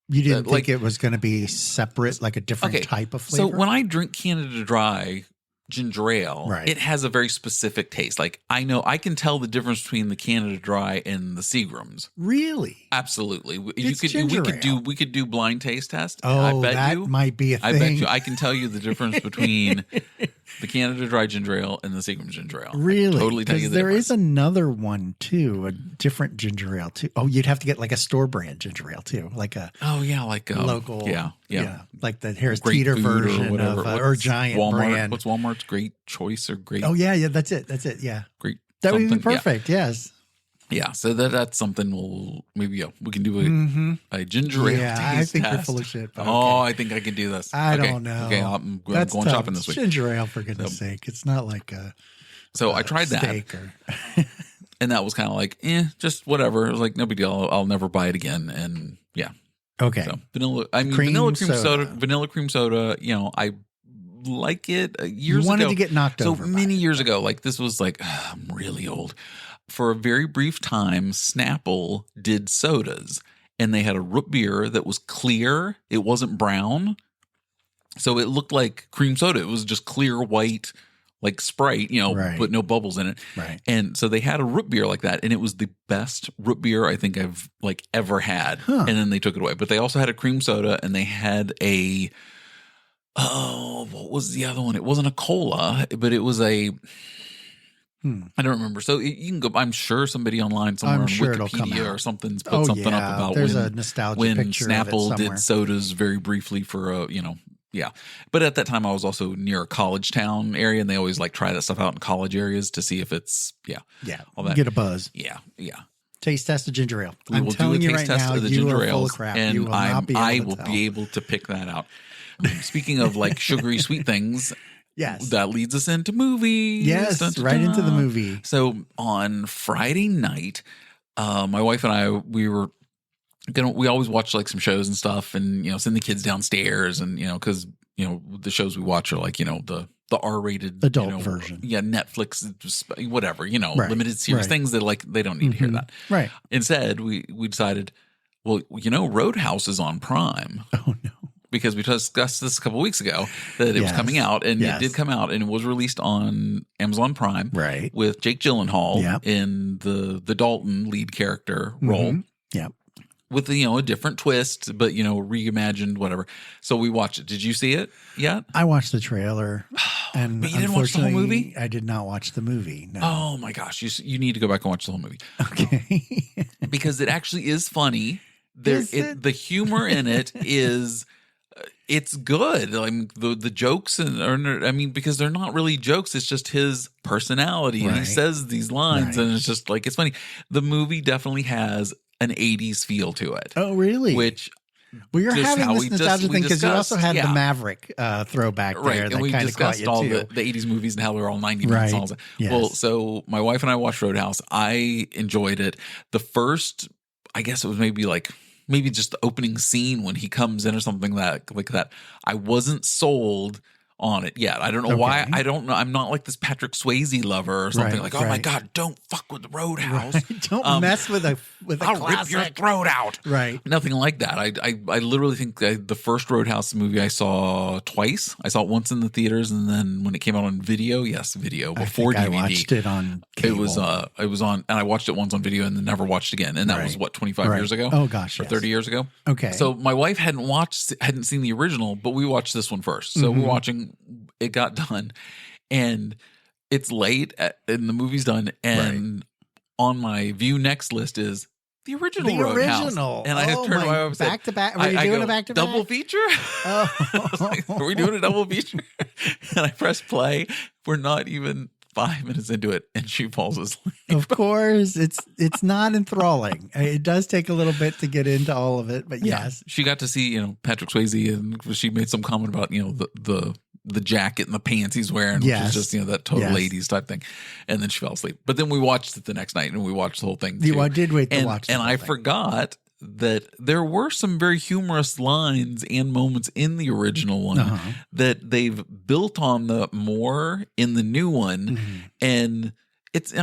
You didn't like- think it was going to be separate, like a different type of So flavor? when I drink Canada Dry ginger ale, Right. it has a very specific taste. Like, I can tell the difference between the Canada Dry and the Seagrams. Really? Absolutely. It's ginger ale. We could do blind taste test. Oh, I bet that you, might be a I thing. bet you I can tell you the difference between the Canada Dry ginger ale and the Seagrams ginger ale. I can Really? totally tell you the There difference. is another one too, a different ginger ale too. Oh, you'd have to get like a store brand ginger ale too, like a Oh yeah, like local. Yeah. like the Harris Great Teeter Food version or whatever. of or What's Giant Walmart, brand. What's Walmart's Great Choice or Great? Oh yeah, that's it. Yeah, Great. that would be something. Yeah. perfect. Yes. Yeah, so that's something we can do a ginger ale Yeah, taste I think test. you're full of shit. But Oh, okay. I think I can do this. I Okay, don't know. Okay, I'm That's going tough. shopping this It's week. ginger ale, for goodness sake. It's not like a So I tried that, steak or and that was kind of like, just whatever. It was like no big deal. I'll never buy it again. And yeah, Okay. So vanilla cream soda, I like it years you wanted ago. to get knocked over. So many years ago, like this was like, I'm really old. For a very brief time, Snapple did sodas and they had a root beer that was clear. It wasn't brown. So it looked like cream soda. It was just clear white, like Sprite, Right. but no bubbles in it. Right. And so they had a root beer like that, and it was the best root beer I think I've like ever had. Huh. And then they took it away. But they also had a cream soda, and they had what was the other one? It wasn't a cola, but it was I don't remember. So you can go. I'm sure somebody online somewhere on Wikipedia or something's put something up about there's a nostalgia when picture Snapple of it did sodas very briefly for yeah. But at that time, I was also near a college town area, and they always like try that stuff out in college areas to see if it's all that. Get a buzz. Yeah. Taste test of ginger ale. We I'm will do telling a you taste right test now, of the you ginger are full ales, of crap. and You will not be I able will to be able to pick that out. Speaking of like sugary sweet things, yes, that leads us into movies. Yes, right into the movie. So on Friday night, my wife and I we always watch like some shows and stuff, and send the kids downstairs, and because the shows we watch are like the R-rated adult version. Yeah, Netflix, whatever, Right. limited series, things that like they don't need to hear that. Right. Instead, we decided, well, Roadhouse is on Prime. Oh no. Because we discussed this a couple weeks ago that it was coming out, and it did come out, and it was released on Amazon Prime, right? With Jake Gyllenhaal in the Dalton lead character role, with a different twist, but reimagined, whatever. So we watched it. Did you see it yet? I watched the trailer, and but you didn't watch the whole movie. I did not watch the movie. No. Oh my gosh, you need to go back and watch the whole movie. Okay, because it actually is funny. The humor in it is. It's good. I mean, the jokes because they're not really jokes. It's just his personality, and he says these lines, and it's just like it's funny. The movie definitely has an '80s feel to it. Oh, really? Which you're having this nostalgia thing because you also had the Maverick throwback there, right? that And we kind of caught discussed you all too. the '80s movies and how they're all 90 minutes. Right. And all that. Yes. Well, so my wife and I watched Roadhouse. I enjoyed it. The first, I guess it was maybe just the opening scene when he comes in or something like that. I wasn't sold on it yet. I don't know why. I don't know. I'm not like this Patrick Swayze lover or something oh my God, don't fuck with the Roadhouse. Right. Don't mess with a I'll classic. rip your throat out. Right. Nothing like that. I literally think the first Roadhouse movie I saw twice. I saw it once in the theaters, and then when it came out on video, before DVD. I watched it on cable. It was on, and I watched it once on video and then never watched again. And that was 25 years ago? Oh gosh, or 30 years ago. Okay. So my wife hadn't seen the original, but we watched this one first. So we're watching. It got done, and it's late, and the movie's done, and on my view next list is the original Roadhouse. And I had turned around and said, back to back. Were you doing a back to back? Double feature? Oh. I was like, are we doing a double feature? And I press play. We're not even 5 minutes into it, and she falls asleep. Of course, it's not enthralling. It does take a little bit to get into all of it, but yes, she got to see Patrick Swayze, and she made some comment about the jacket and the pants he's wearing, which is just that total 80s type thing. And then she fell asleep. But then we watched it the next night, and we watched the whole thing too. I did wait to watch. And I forgot that there were some very humorous lines and moments in the original one that they've built on the more in the new one. And it's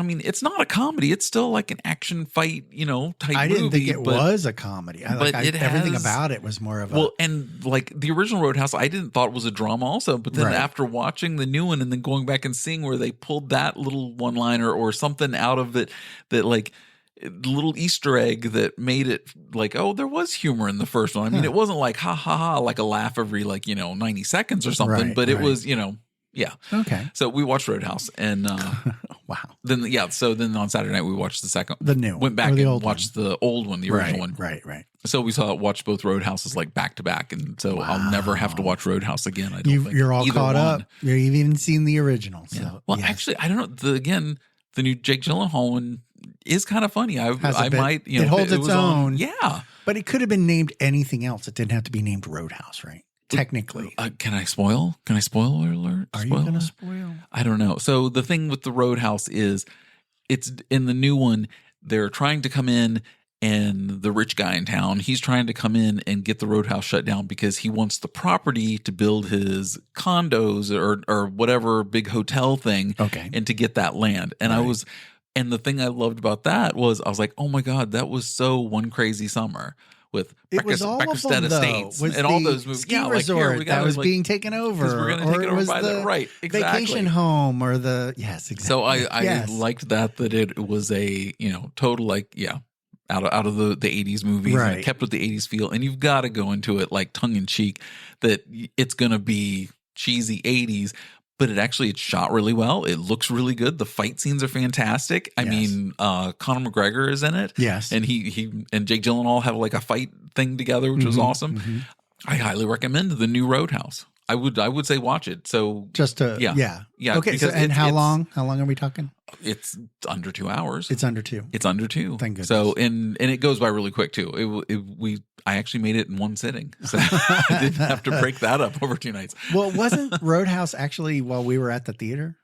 not a comedy. It's still like an action fight, type movie. I didn't think it was a comedy. Everything about it was more of a... Well, and like the original Roadhouse, I didn't thought it was a drama also. But then after watching the new one and then going back and seeing where they pulled that little one-liner or something out of it that like... little Easter egg that made it like, oh, there was humor in the first one. I mean, it wasn't like ha ha ha, like a laugh every 90 seconds or something, but it was, yeah. Okay. So we watched Roadhouse, and wow. Then so then on Saturday night we watched the new went back and watched the old one, the original one. Right. So we watched both Roadhouses like back to back, and so I'll never have to watch Roadhouse again. I don't think you're all caught up. You've even seen the original. So yeah. Well, actually, I don't know. The new Jake Gyllenhaal one is kind of funny. I might, it holds its own. Yeah. But it could have been named anything else. It didn't have to be named Roadhouse, right? Technically. Can I spoil? Can I spoil alert? Are you going to spoil? I don't know. So the thing with the Roadhouse is it's in the new one, they're trying to come in and the rich guy in town, he's trying to come in and get the roadhouse shut down because he wants the property to build his condos or whatever big hotel thing. Okay. And to get that land. And and the thing I loved about that was I was like, oh my God, that was so One Crazy Summer with Beckerstead Estates and all those movies. Ski resort that was being taken over. Because we're going to take it over by that. Right. Exactly. Vacation home or yes, exactly. So I liked that it was a, total out of the 80s movies, right. And it kept with the 80s feel. And you've got to go into it like tongue in cheek that it's going to be cheesy 80s, but it's shot really well. It looks really good. The fight scenes are fantastic. I mean, Conor McGregor is in it. Yes. And he and Jake Gyllenhaal have like a fight thing together, which was awesome. Mm-hmm. I highly recommend the new Roadhouse. I would say watch it. So just to yeah. Okay. So, and how long are we talking? It's under 2 hours. It's under 2. It's under 2. Thank goodness. So and it goes by really quick too. I actually made it in one sitting, so I didn't have to break that up over 2 nights. Well, wasn't Roadhouse actually while we were at the theater?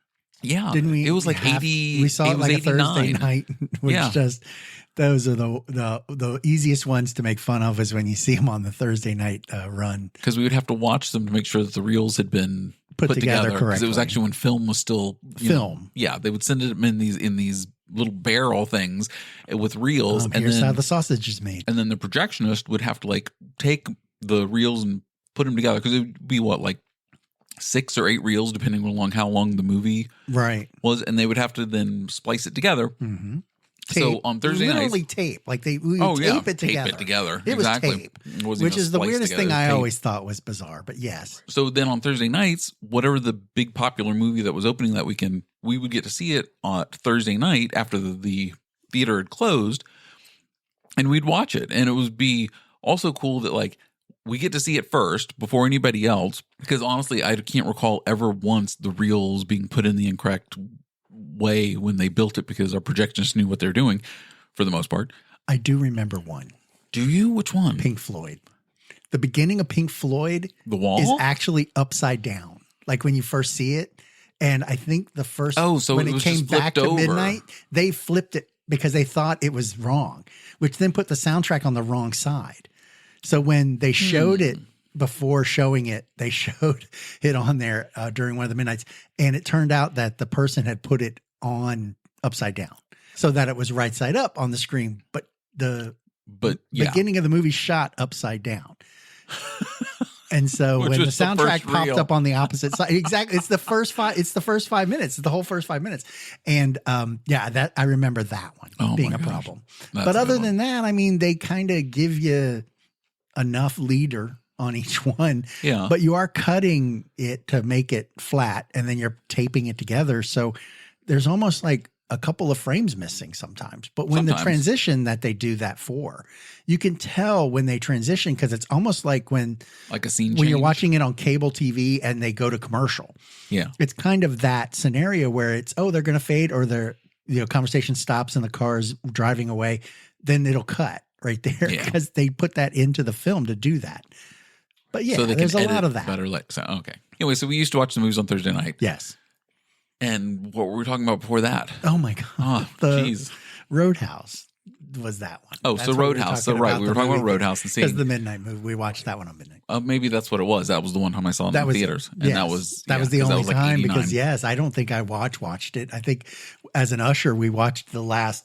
Yeah, didn't we? It was like 80. We saw it like 89. A Thursday night, which just those are the easiest ones to make fun of is when you see them on the Thursday night run, because we would have to watch them to make sure that the reels had been put together correctly. Because it was actually when film was still film. They would send it in these little barrel things with reels, and here's how the sausage is made. And then the projectionist would have to like take the reels and put them together, because it would be like 6 or 8 reels depending on how long the movie was, and they would have to then splice it together. Mm-hmm. So on Thursday nights, literally tape, like we tape it together. Tape it together. It was exactly. tape, which is the weirdest thing I always thought was bizarre. But yes. So then on Thursday nights, whatever the big popular movie that was opening that weekend, we would get to see it on Thursday night after the theater had closed, and we'd watch it. And it would be also cool that like we get to see it first before anybody else, because honestly, I can't recall ever once the reels being put in the incorrect way when they built it, because our projectionists knew what they're doing for the most part. I do remember one. Do you? Which one? Pink Floyd. The beginning of Pink Floyd, the wall, is actually upside down. Like when you first see it, and I think the first when it came back to midnight, they flipped it because they thought it was wrong, which then put the soundtrack on the wrong side. So when they showed it before showing it, they showed it on there during one of the midnights, and it turned out that the person had put it on upside down so that it was right side up on the screen, but the beginning of the movie shot upside down. And so when the soundtrack popped up on the opposite side, exactly, it's the first 5 minutes, it's the whole first 5 minutes. And that I remember that one being a problem. But other than that, I mean, they kind of give you enough leader on each one, but you are cutting it to make it flat, and then you're taping it together. So there's almost like a couple of frames missing sometimes. But when the transition that they do that for, you can tell when they transition, because it's almost like when a scene when you're watching it on cable TV and they go to commercial. Yeah, it's kind of that scenario where it's they're going to fade, or their conversation stops and the car's driving away, then it'll cut right there because they put that into the film to do that. But so there's a lot of that. Better okay. Anyway, so we used to watch the movies on Thursday night. Yes. And what were we talking about before that? Oh my God. Oh, jeez. Roadhouse was that one. Oh, so Roadhouse. So right. We were talking about Roadhouse and seeing. Because the midnight movie. We watched that one on midnight. Maybe that's what it was. That was the one time I saw it in the theaters. And that was the only time, because I don't think I watched it. I think as an usher, we watched the last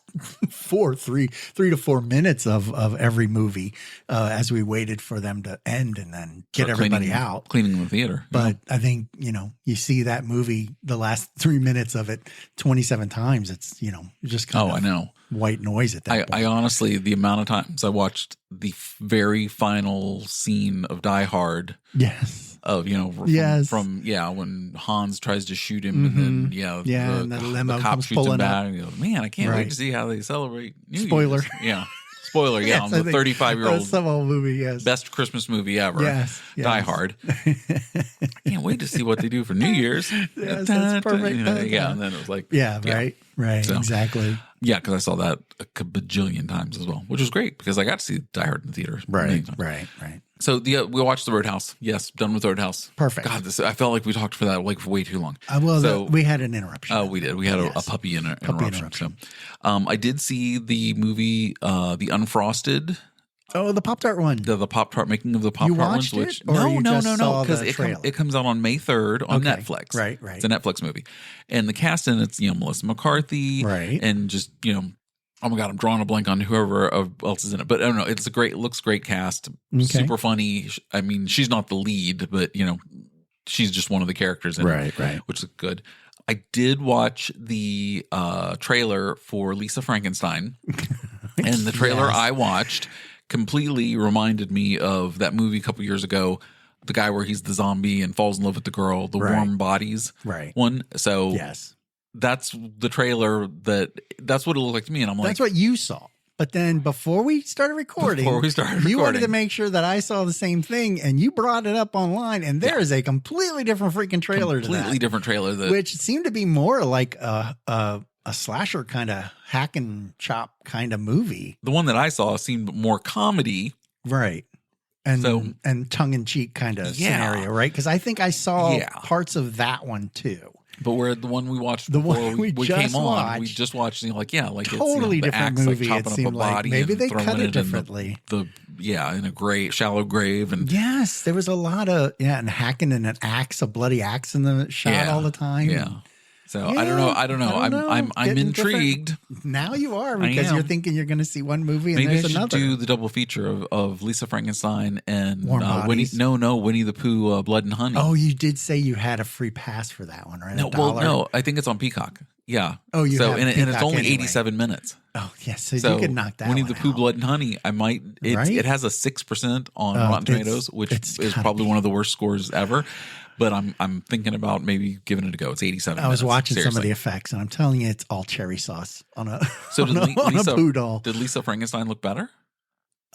3 to 4 minutes of every movie as we waited for them to end and then get everybody out. Cleaning the theater. But I think, you see that movie, the last 3 minutes of it 27 times. It's, just kind of I know. White noise at that point. I honestly, the amount of times I watched the very final scene of Die Hard. Yes. Of, from when Hans tries to shoot him, and then, and the limo cop comes shoots him back. up. And man, I can't wait to see how they celebrate New Spoiler. Year's. Yeah. Spoiler, Yes, on the 35-year-old some old movie, yes. Best Christmas movie ever. Yes. Die Hard. I can't wait to see what they do for New Year's. Yes, that's perfect. And then it was like, right. Right. So, exactly. Yeah, because I saw that a bajillion times as well, which was great because I got to see Die Hard in the theaters. Right. So we watched the Roadhouse. Yes, done with Roadhouse. Perfect. God, I felt like we talked for that for way too long. We had an interruption. Oh, we did. We had a puppy interruption. So, I did see the movie, The Unfrosted. Oh, the Pop-Tart one. The Pop-Tart, making of the Pop-Tart ones. Which, no, because it comes out on May 3rd on Netflix. Right. It's a Netflix movie. And the cast in it's, Melissa McCarthy. Right. And just, oh my God, I'm drawing a blank on whoever else is in it. But I don't know. It looks great cast. Okay. Super funny. I mean, she's not the lead, but, she's just one of the characters in it. Right. Which is good. I did watch the trailer for Lisa Frankenstein. And the trailer I watched completely reminded me of that movie a couple years ago, the guy where he's the zombie and falls in love with the girl, the Warm Bodies one. So that's the trailer that's what it looked like to me. And I'm like, that's what you saw. But then before we started recording, you wanted to make sure that I saw the same thing, and you brought it up online, and there is a completely different freaking trailer to that. Completely different trailer. Which seemed to be more like a slasher kind of hack and chop kind of movie. The one that I saw seemed more comedy. Right. And tongue in cheek kind of scenario, right? Because I think I saw parts of that one too. But where the one we watched before we came on, we just watched totally it's, different axe, movie. chopping It seemed up a body like maybe and they throwing cut it in differently. In a shallow grave, and yes, there was a lot of and hacking and a bloody axe in the shot all the time. Yeah. So I don't know. I'm intrigued. Now you are, because you're thinking you're going to see one movie and maybe there's I should another. do the double feature of Lisa Frankenstein and Winnie the Pooh, Blood and Honey. Oh, you did say you had a free pass for that one, right? No, I think it's on Peacock. Yeah. Oh, you have and it's only anyway. 87 minutes. Oh, yes. So you could knock that Winnie one the Pooh, out. Blood and Honey. I might. It has a 6% on Rotten Tomatoes, which is probably one of the worst scores ever. But I'm thinking about maybe giving it a go. It's 87 minutes. I was watching some of the effects, and I'm telling you, it's all cherry sauce on a so on a Pooh doll. Did Lisa Frankenstein look better?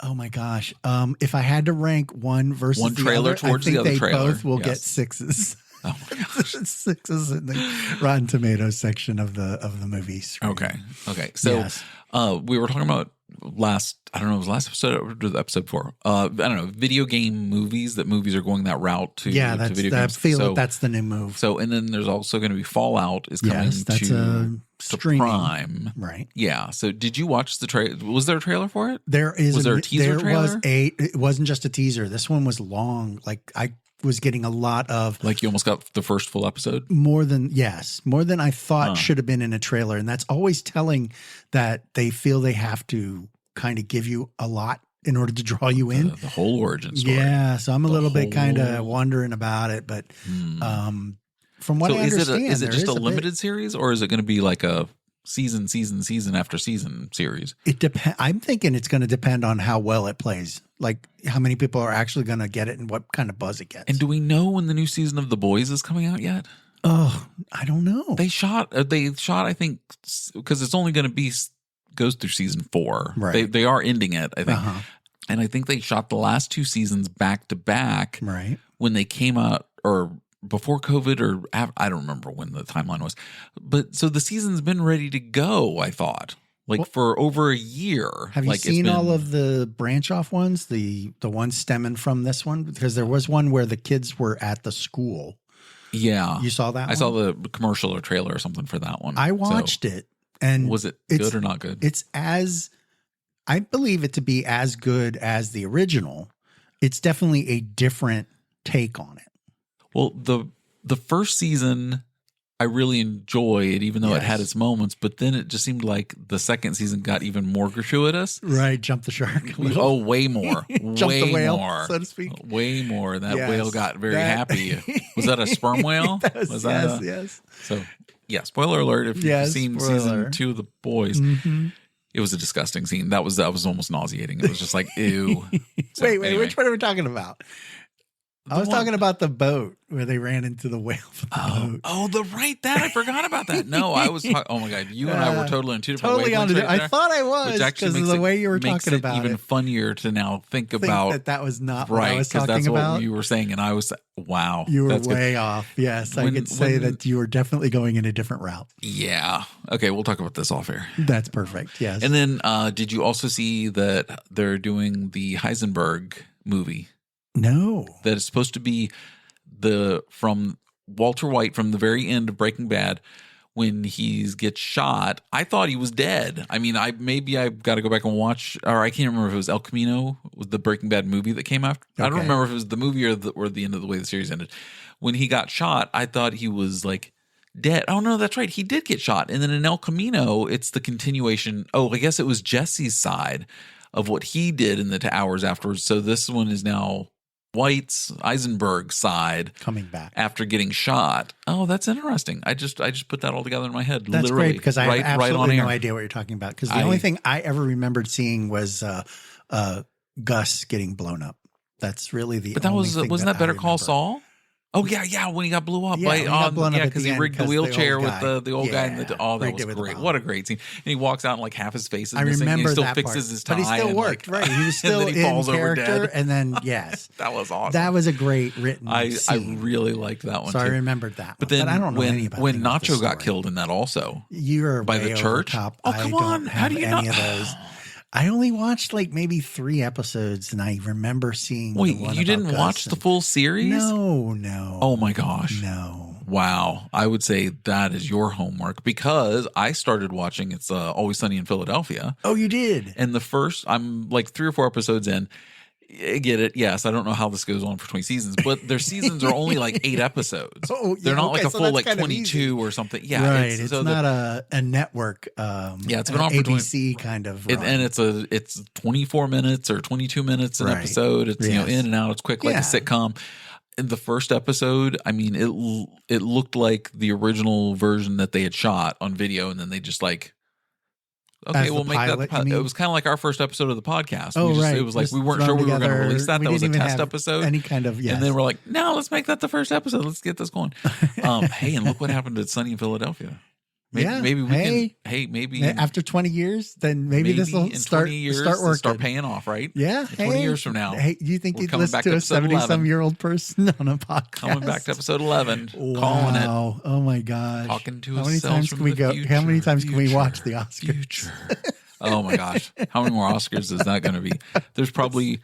Oh my gosh! If I had to rank one versus one trailer the other, towards I think the other they trailer, both will get 6s. Oh my gosh. 6s in the Rotten Tomatoes section of the movies. Okay. So we were talking about last episode or the episode before. I don't know, video game movies. That movies are going that route to video games. That's the new move. So and then there's also going to be Fallout is coming to Prime. Right. Yeah. So did you watch the trailer? Was there a trailer for it? Was there a teaser trailer? It wasn't just a teaser. This one was long. Like I was getting a lot of you almost got the first full episode. More than I thought should have been in a trailer. And that's always telling that they feel they have to kind of give you a lot in order to draw you in. The whole origin story. Yeah. So I'm a little bit kind of wondering about it. But from what I understand, is it just a limited series, or is it going to be like a season after season series? It depends. I'm thinking it's going to depend on how well it plays. Like how many people are actually going to get it and what kind of buzz it gets. And do we know when the new season of The Boys is coming out yet? Oh, I don't know. They shot, I think, because it's only going to goes through season 4. Right. They are ending it, I think. And I think they shot the last 2 seasons back to back. Right. When they came out, or before COVID, or I don't remember when the timeline was. But so the season's been ready to go, I thought. For over a year. Have you seen all of the branch off ones? The ones stemming from this one? Because there was one where the kids were at the school. Yeah. You saw that one? I saw the commercial or trailer or something for that one. I watched it. And was it good or not good? I believe it to be as good as the original. It's definitely a different take on it. Well, the first season I really enjoyed, even though it had its moments, but then it just seemed like the second season got even more gratuitous. Right, jump the shark. Way more. Jump way the whale, more, so to speak. Way more. That whale got very happy. Was that a sperm whale? Yes. So, yeah, spoiler alert if you've seen season 2 of The Boys. Mm-hmm. It was a disgusting scene. That was almost nauseating. It was just like, ew. So, wait, which one are we talking about? I was talking about the boat where they ran into the whale with the boat. Oh, that I forgot about that. No, I was talking. Oh my God, you and I were totally on two different wavelengths right I thought I was because of the way you were talking about it. Even funnier to now think about that was not what I was talking that's about. What you were saying, and I was wow. You were way off. Yes, I could say that you were definitely going in a different route. Yeah. Okay, we'll talk about this off air. That's perfect. Yes. And then, did you also see that they're doing the Heisenberg movie? No. That is supposed to be from Walter White from the very end of Breaking Bad when he gets shot. I thought he was dead. I mean, I've got to go back and watch, or I can't remember if it was El Camino, was the Breaking Bad movie that came after. Okay. I don't remember if it was the movie or the end of the way the series ended. When he got shot, I thought he was like dead. Oh no, that's right. He did get shot. And then in El Camino, it's the continuation. Oh, I guess it was Jesse's side of what he did in the hours afterwards. So this one is now White's Eisenberg side coming back after getting shot. Oh, that's interesting. I just put that all together in my head. That's literally, great because I have absolutely no idea what you're talking about. Because the only thing I ever remembered seeing was Gus getting blown up. That's really the. But that wasn't that Better Call Saul? Oh yeah, when he got blew up because he rigged the wheelchair with the old guy. And that was great. What a great scene! And he walks out and like half his face is missing. And he still fixes his tie, but he still worked. Right, he was still and then he falls in character. Over dead. And then yes, that was awesome. That was a great written. I really liked that one. So too. I remembered that. But then I don't know when Nacho got killed in that also, you're by the church. Top. Oh come on! How do you any of those? I only watched like maybe 3 episodes, and I remember seeing. Wait, you didn't watch the full series? No. Oh my gosh, no. Wow, I would say that is your homework because I started watching. It's Always Sunny in Philadelphia. Oh, you did. And I'm like 3 or 4 episodes in. I get it. Yes, I don't know how this goes on for 20 seasons, but their seasons are only like 8 episodes. They're not like a full like 22 or something. Yeah, right. It's not a network. It's been on for ABC kind of, and it's 24 minutes or 22 minutes an episode. It's in and out. It's quick like a sitcom. In the first episode, I mean, it looked like the original version that they had shot on video, and then they just like. Okay, we'll make that. It was kind of like our first episode of the podcast. It was like we weren't sure we were going to release that. That was a test episode. Any kind of and then we're like, no, let's make that the first episode. Let's get this going. Hey, and look what happened to Sunny in Philadelphia. Maybe we can. Hey, maybe after 20 years, then maybe this will start working. Start paying off, right? Yeah, 20 years from now. Hey, you think you'd listen to a 70-some-year-old person on a podcast? Coming back to episode 11, wow. Calling it. Oh my gosh! Talking to How many times can we go? How many times can we watch the Oscars? Oh my gosh. How many more Oscars is that going to be? There's probably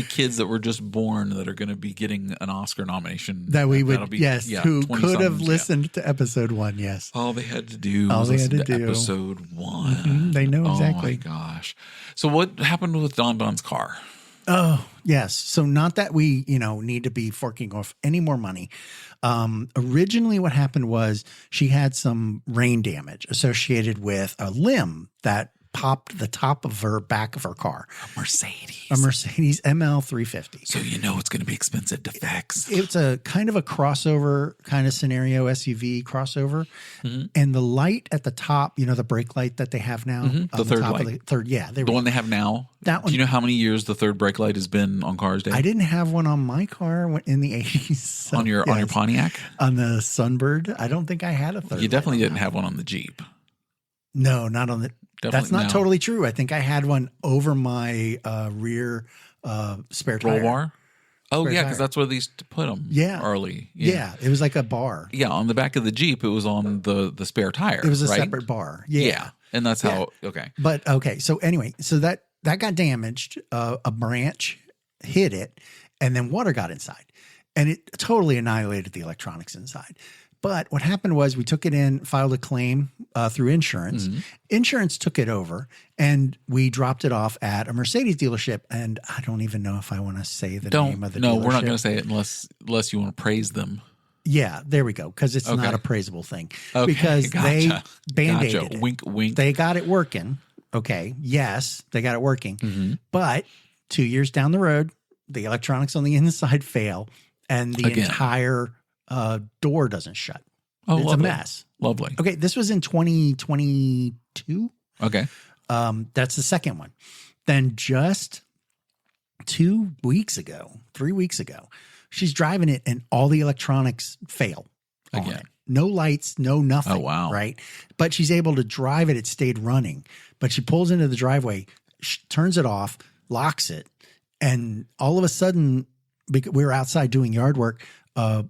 kids that were just born that are going to be getting an Oscar nomination. That we would, who could have listened to episode 1, yes. All they had to do was listen to episode 1. Mm-hmm. They know exactly. Oh my gosh. So what happened with Don Don's car? Oh, yes. So not that we, need to be forking off any more money. Originally what happened was she had some rain damage associated with a limb that popped the top of her back of her car. A Mercedes ML 350. So it's going to be expensive to fix. It's a kind of a crossover kind of scenario, SUV crossover. Mm-hmm. And the light at the top, the brake light that they have now. Mm-hmm. The third top light. Of the third, yeah. The one they have now? That one. Do you know how many years the third brake light has been on cars, Dave? I didn't have one on my car in the 80s. So, on your Pontiac? On the Sunbird. I don't think I had a third. You definitely didn't have one on the Jeep. No, not on the... That's not totally true. I think I had one over my rear spare tire. Roll bar? Oh, yeah, because that's where they used to put them early. Yeah, it was like a bar. Yeah, on the back of the Jeep, it was on the spare tire. It was a separate bar. Yeah. And that's how, okay. But, okay, so anyway, so that got damaged. A branch hit it, and then water got inside. And it totally annihilated the electronics inside. But what happened was we took it in, filed a claim through insurance. Mm-hmm. Insurance took it over, and we dropped it off at a Mercedes dealership. And I don't even know if I want to say the name of the dealership. No, we're not going to say it unless you want to praise them. Yeah, there we go, because it's not a praisable thing. Okay, because they Band-Aided it. Wink, wink. They got it working. Okay, yes, they got it working. Mm-hmm. But 2 years down the road, the electronics on the inside fail, and the entire door doesn't shut. Oh, it's lovely. A mess. Lovely. Okay, this was in 2022. Okay. That's the second one. Then just 3 weeks ago, she's driving it and all the electronics fail on Again. it. No lights, no nothing. Oh, wow. Right. But she's able to drive it. It stayed running, but she pulls into the driveway, turns it off, locks it. And all of a sudden, because we were outside doing yard work,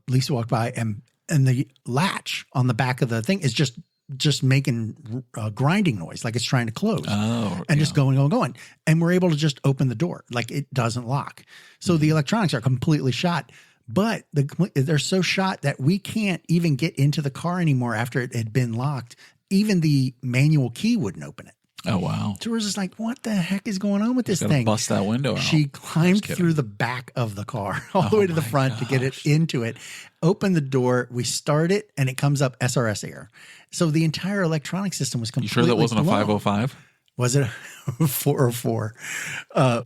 Lisa walked by and the latch on the back of the thing is just making a grinding noise, like it's trying to close. And just going. And we're able to just open the door. Like it doesn't lock. So the electronics are completely shot. But they're so shot that we can't even get into the car anymore after it had been locked. Even the manual key wouldn't open it. Oh, wow. So we're just like, what the heck is going on with this thing? Bust that window out. She climbed through the back of the car all the way to the front to get it into it. Open the door. We start it and it comes up SRS error. So the entire electronic system was completely You sure that wasn't blown. a 505? Was it a 404?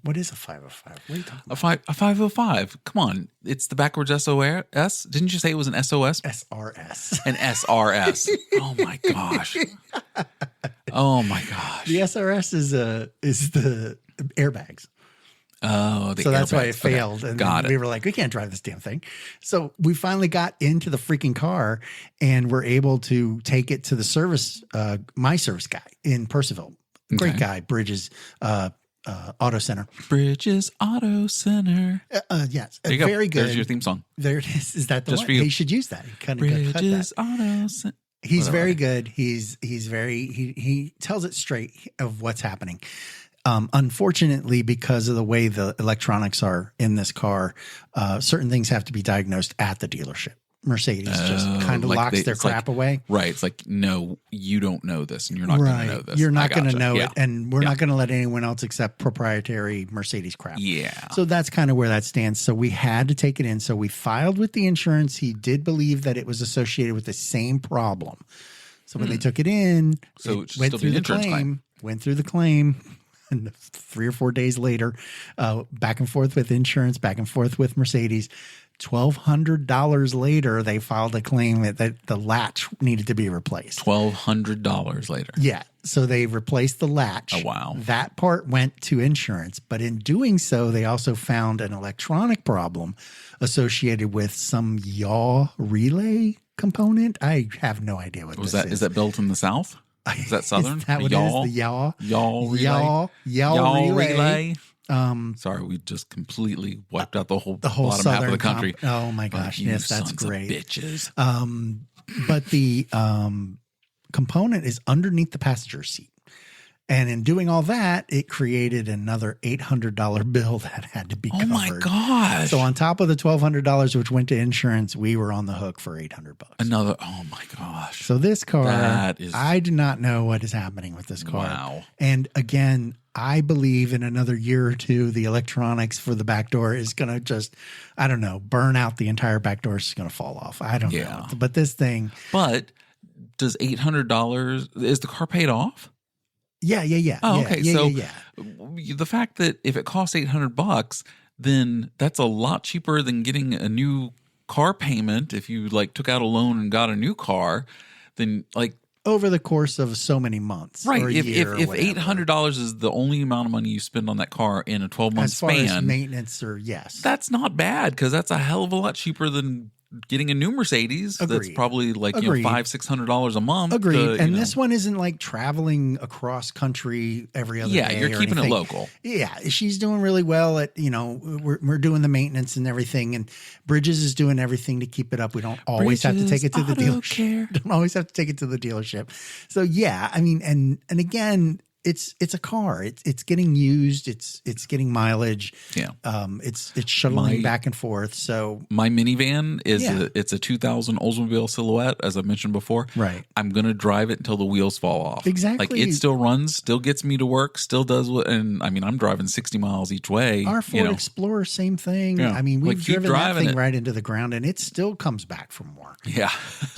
What is a 505? What are you talking about? A 505. Come on. It's the backwards SOS. Didn't you say it was an SOS? SRS. An SRS. Oh my gosh. Oh my gosh. The SRS is the airbags. Oh, so that's why it airbags. failed. Okay. And Got we it. were like, we can't drive this damn thing. So we finally got into the freaking car and we're able to take it to the service, my service guy in Percival. Great guy, Bridges Auto Center. Bridges Auto Center. Yes, There you go. very good. There's your theme song. There it is. Is that the Just one? for you. He should use that. He kind of cut Bridges that. Auto Center. He's very good. He's very he tells it straight of what's happening. Unfortunately, because of the way the electronics are in this car, certain things have to be diagnosed at the dealership. Mercedes just kind of locks their crap away. Right. It's like, no, you don't know this and you're not going to know this. You're not going to gotcha. know Yeah. it. And we're not going to let anyone else accept proprietary Mercedes crap. Yeah. So that's kind of where that stands. So we had to take it in. So we filed with the insurance. He did believe that it was associated with the same problem. So when they took it in, So it went through the claim, went through the claim. And 3 or 4 days later, back and forth with insurance, back and forth with Mercedes. $1,200 later, they filed a claim that the latch needed to be replaced. $1,200 later. Yeah. So they replaced the latch. Oh, wow. That part went to insurance. But in doing so, they also found an electronic problem associated with some yaw relay component. I have no idea what Was this that is that built in the South? Is that Southern? Is that what yaw? it is? The yaw? Yaw relay? Yaw relay. Sorry, we just completely wiped out the whole whole bottom half of the southern country. Oh my gosh. You Yes, that's sons of great. bitches. But the component is underneath the passenger seat. And in doing all that, it created another $800 bill that had to be covered. Oh my gosh. So on top of the $1,200, which went to insurance, we were on the hook for $800. Another, oh my gosh. So this car, That is- I do not know what is happening with this car. Wow. And again, I believe in another year or two, the electronics for the back door is going to just, I don't know, burn out. The entire back door is going to fall off. I don't know. But this thing. But does $800, is the car paid off? Yeah. Oh, okay. So yeah. the fact that if it costs $800, then that's a lot cheaper than getting a new car payment. If you like took out a loan and got a new car, then like over the course of so many months, right? Or a If year or whatever. $800 is the only amount of money you spend on that car in a 12-month as far span, as maintenance, or yes, that's not bad because that's a hell of a lot cheaper than getting a new Mercedes. Agreed. That's probably like $500-$600 a month. Agreed. And this one isn't like traveling across country every other day. Yeah, you're or keeping anything. it local. Yeah, she's doing really well at, we're doing the maintenance and everything, and Bridges is doing everything to keep it up. We don't always have to take it to the dealership. Don't always have to take it to the dealership. So yeah, I mean, and again, it's a car. It's getting used. It's getting mileage. Yeah. It's shuttling back and forth. So my minivan is it's a 2000 Oldsmobile Silhouette, as I mentioned before. Right. I'm gonna drive it until the wheels fall off. Exactly. Like it still runs, still gets me to work, still does what. And I mean, I'm driving 60 miles each way. Our Ford Explorer, same thing. Yeah. I mean, we've Like, keep driven that driving thing it. right into the ground, and it still comes back for more. Yeah.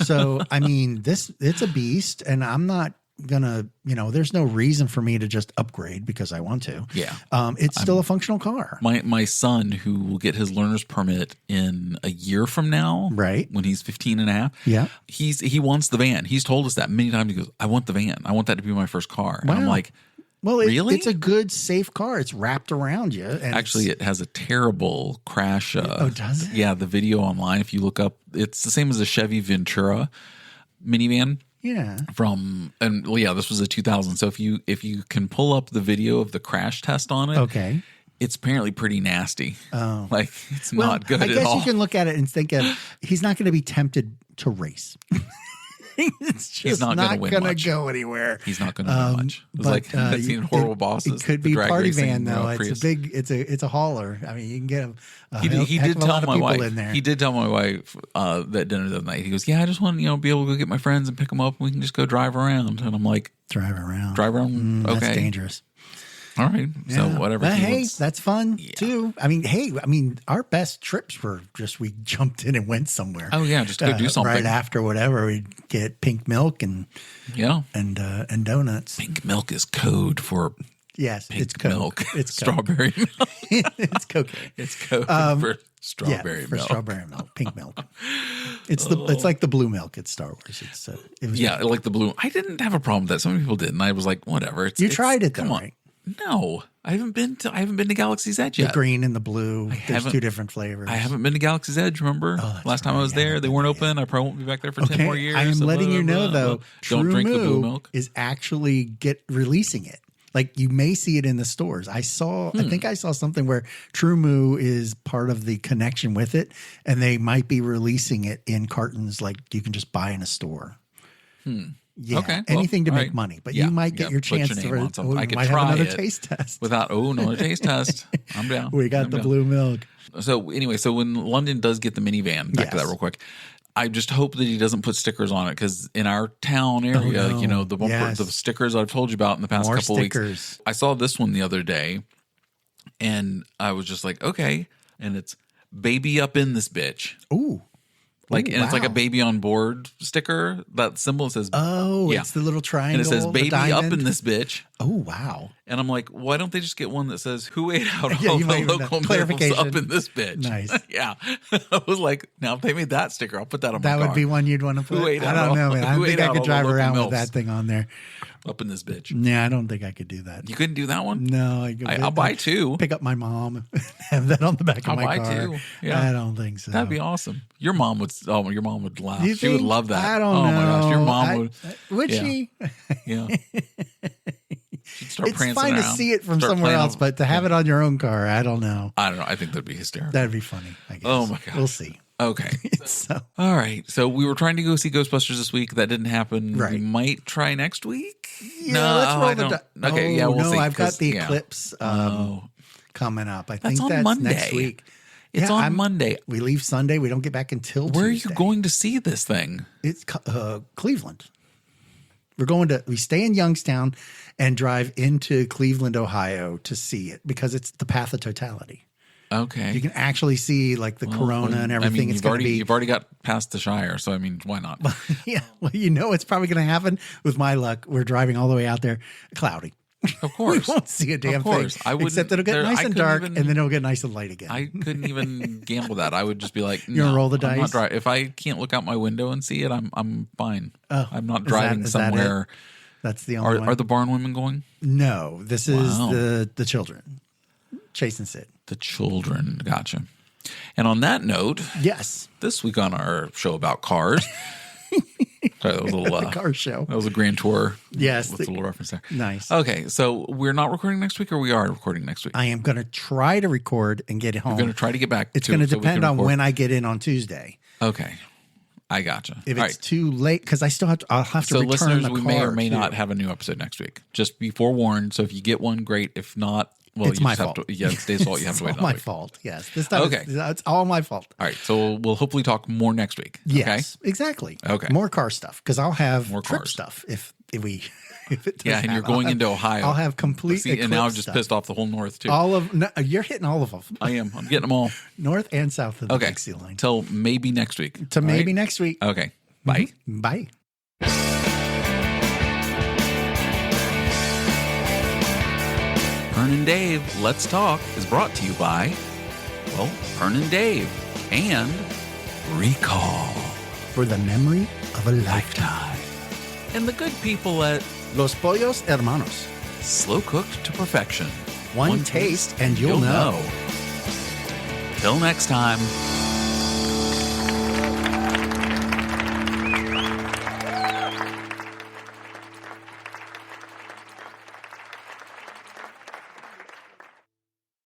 So I mean, it's a beast, and I'm not gonna, there's no reason for me to just upgrade because I want to. Yeah. It's still a functional car. My son, who will get his learner's permit in a year from now, Right. when he's 15 and a half, Yeah. he wants the van. He's told us that many times. He goes, I want the van. I want that to be my first car. And I'm Wow. like, Well, Really? it's a good, safe car. It's wrapped around you. And Actually, it has a terrible crash. does it? Yeah, the video online, if you look up, it's the same as a Chevy Ventura minivan. Yeah. This was a 2000. So if you can pull up the video of the crash test on it, Okay. it's apparently pretty nasty. Oh. Like, it's not good at all. I guess you can look at it and think of, he's not going to be tempted to race. It's just He's not not going going to to go anywhere. He's not going to win much. It's like I've seen Horrible Bosses. It could the be drag party racing, van though. Prius. It's a hauler. I mean, you can get He did tell my wife. in there. He did tell my wife that dinner that night. He goes, "Yeah, I just want to be able to go get my friends and pick them up. And we can just go drive around." And I'm like, drive around. Okay, That's dangerous. All right, so whatever. But hey, that's fun too. I mean, our best trips were just we jumped in and went somewhere. Oh yeah, just go do something right after whatever. We'd get pink milk and donuts. Pink milk is code for yes, pink it's Coke. milk. It's strawberry milk. It's cocaine. It's code for strawberry milk. Strawberry milk, pink milk. It's like the blue milk at Star Wars. Like the blue. I didn't have a problem with that. Some people did, and I was like, whatever. You tried it though, come on. right? No, I haven't been to Galaxy's Edge yet. The green and the blue. There's two different flavors. I haven't been to Galaxy's Edge. Remember last time I was there, they weren't open. I probably won't be back there for 10 more years. I am letting you know though. Don't drink the blue milk. Is actually releasing it. Like you may see it in the stores. I think I saw something where True Moo is part of the connection with it, and they might be releasing it in cartons like you can just buy in a store. Yeah, okay. Anything to make money, but you might get your chance to. I could might try have another it taste test. Another taste test. I'm down. We got the blue milk. So anyway, when London does get the minivan, back to that real quick. I just hope that he doesn't put stickers on it because in our town area, the stickers I've told you about in the past couple of weeks. I saw this one the other day, and I was just like, okay, and it's "baby up in this bitch." Ooh. It's like a baby on board sticker. That symbol says, it's the little triangle. And it says, baby up in this bitch. Oh, wow. And I'm like, why don't they just get one that says, who ate out all the local meals up in this bitch? Nice. Yeah. I was like, now if they made that sticker, I'll put that on my car. That would be one you'd want to put. I don't know, man. I don't think I could drive around with that thing on there. Up in this bitch. Yeah, I don't think I could do that. You couldn't do that one? No. I'll buy two. Pick up my mom, have that on the back of my car. I'll buy two. Yeah. I don't think so. That'd be awesome. Your mom would laugh. You she would love that. I don't know. Oh my gosh, your mom would. Would she? Yeah. She'd start prancing fine around, to see it from somewhere else, but to have it on your own car, I don't know. I think that'd be hysterical. That'd be funny, I guess. Oh my gosh. We'll see. Okay. All right. So we were trying to go see Ghostbusters this week. That didn't happen. Right. We might try next week. Yeah, let's roll the dice. Okay. Yeah, we'll see. I've got the Eclipse coming up. I think that's Monday. Next week. It's on Monday. We leave Sunday. We don't get back until Where Tuesday. are you going to see this thing? It's Cleveland. We stay in Youngstown and drive into Cleveland, Ohio to see it because it's the path of totality. Okay. You can actually see like the corona and everything. You've already got past the Shire, so I mean, why not? Yeah. Well, it's probably going to happen with my luck. We're driving all the way out there, cloudy. Of course. We won't see a damn thing. Except it'll get nice and dark and then it'll get nice and light again. I couldn't even gamble that. I would just be like, you're gonna roll the dice. If I can't look out my window and see it, I'm fine. Oh, I'm not driving somewhere. That's the only one. Are the barn women going? No, this is the children. Chase and Sid. The children. Gotcha. And on that note, yes, this week on our show about cars. Sorry, that was a little car show. That was a grand tour. Yes, with a little reference there. Nice. Okay, so we're not recording next week, or we are recording next week. I am going to try to record and get it home. We're going to try to get back. It's going to depend on when I get in on Tuesday. Okay, I gotcha. If it's too late, because I'll have to return the car. So listeners, we may or may not have a new episode next week. Just be forewarned. So if you get one, great. If not, well, it's my fault. It's Dave's fault. You have to wait. It's all my fault. Yes. This time, it's all my fault. All right. So we'll hopefully talk more next week. Yes, exactly. Okay. More car stuff because I'll have more trip cars. stuff if it and you're going into Ohio. I'll have complete. And now I've just pissed off the whole north too. You're hitting all of them. I am. I'm getting them all. North and south of the Dixie line. Till maybe next week. Next week. Okay. Bye. Mm-hmm. Bye. Pern and Dave, Let's Talk is brought to you by, Pern and Dave and Recall. For the memory of a lifetime. And the good people at Los Pollos Hermanos. Slow cooked to perfection. One taste and you'll know. Till next time.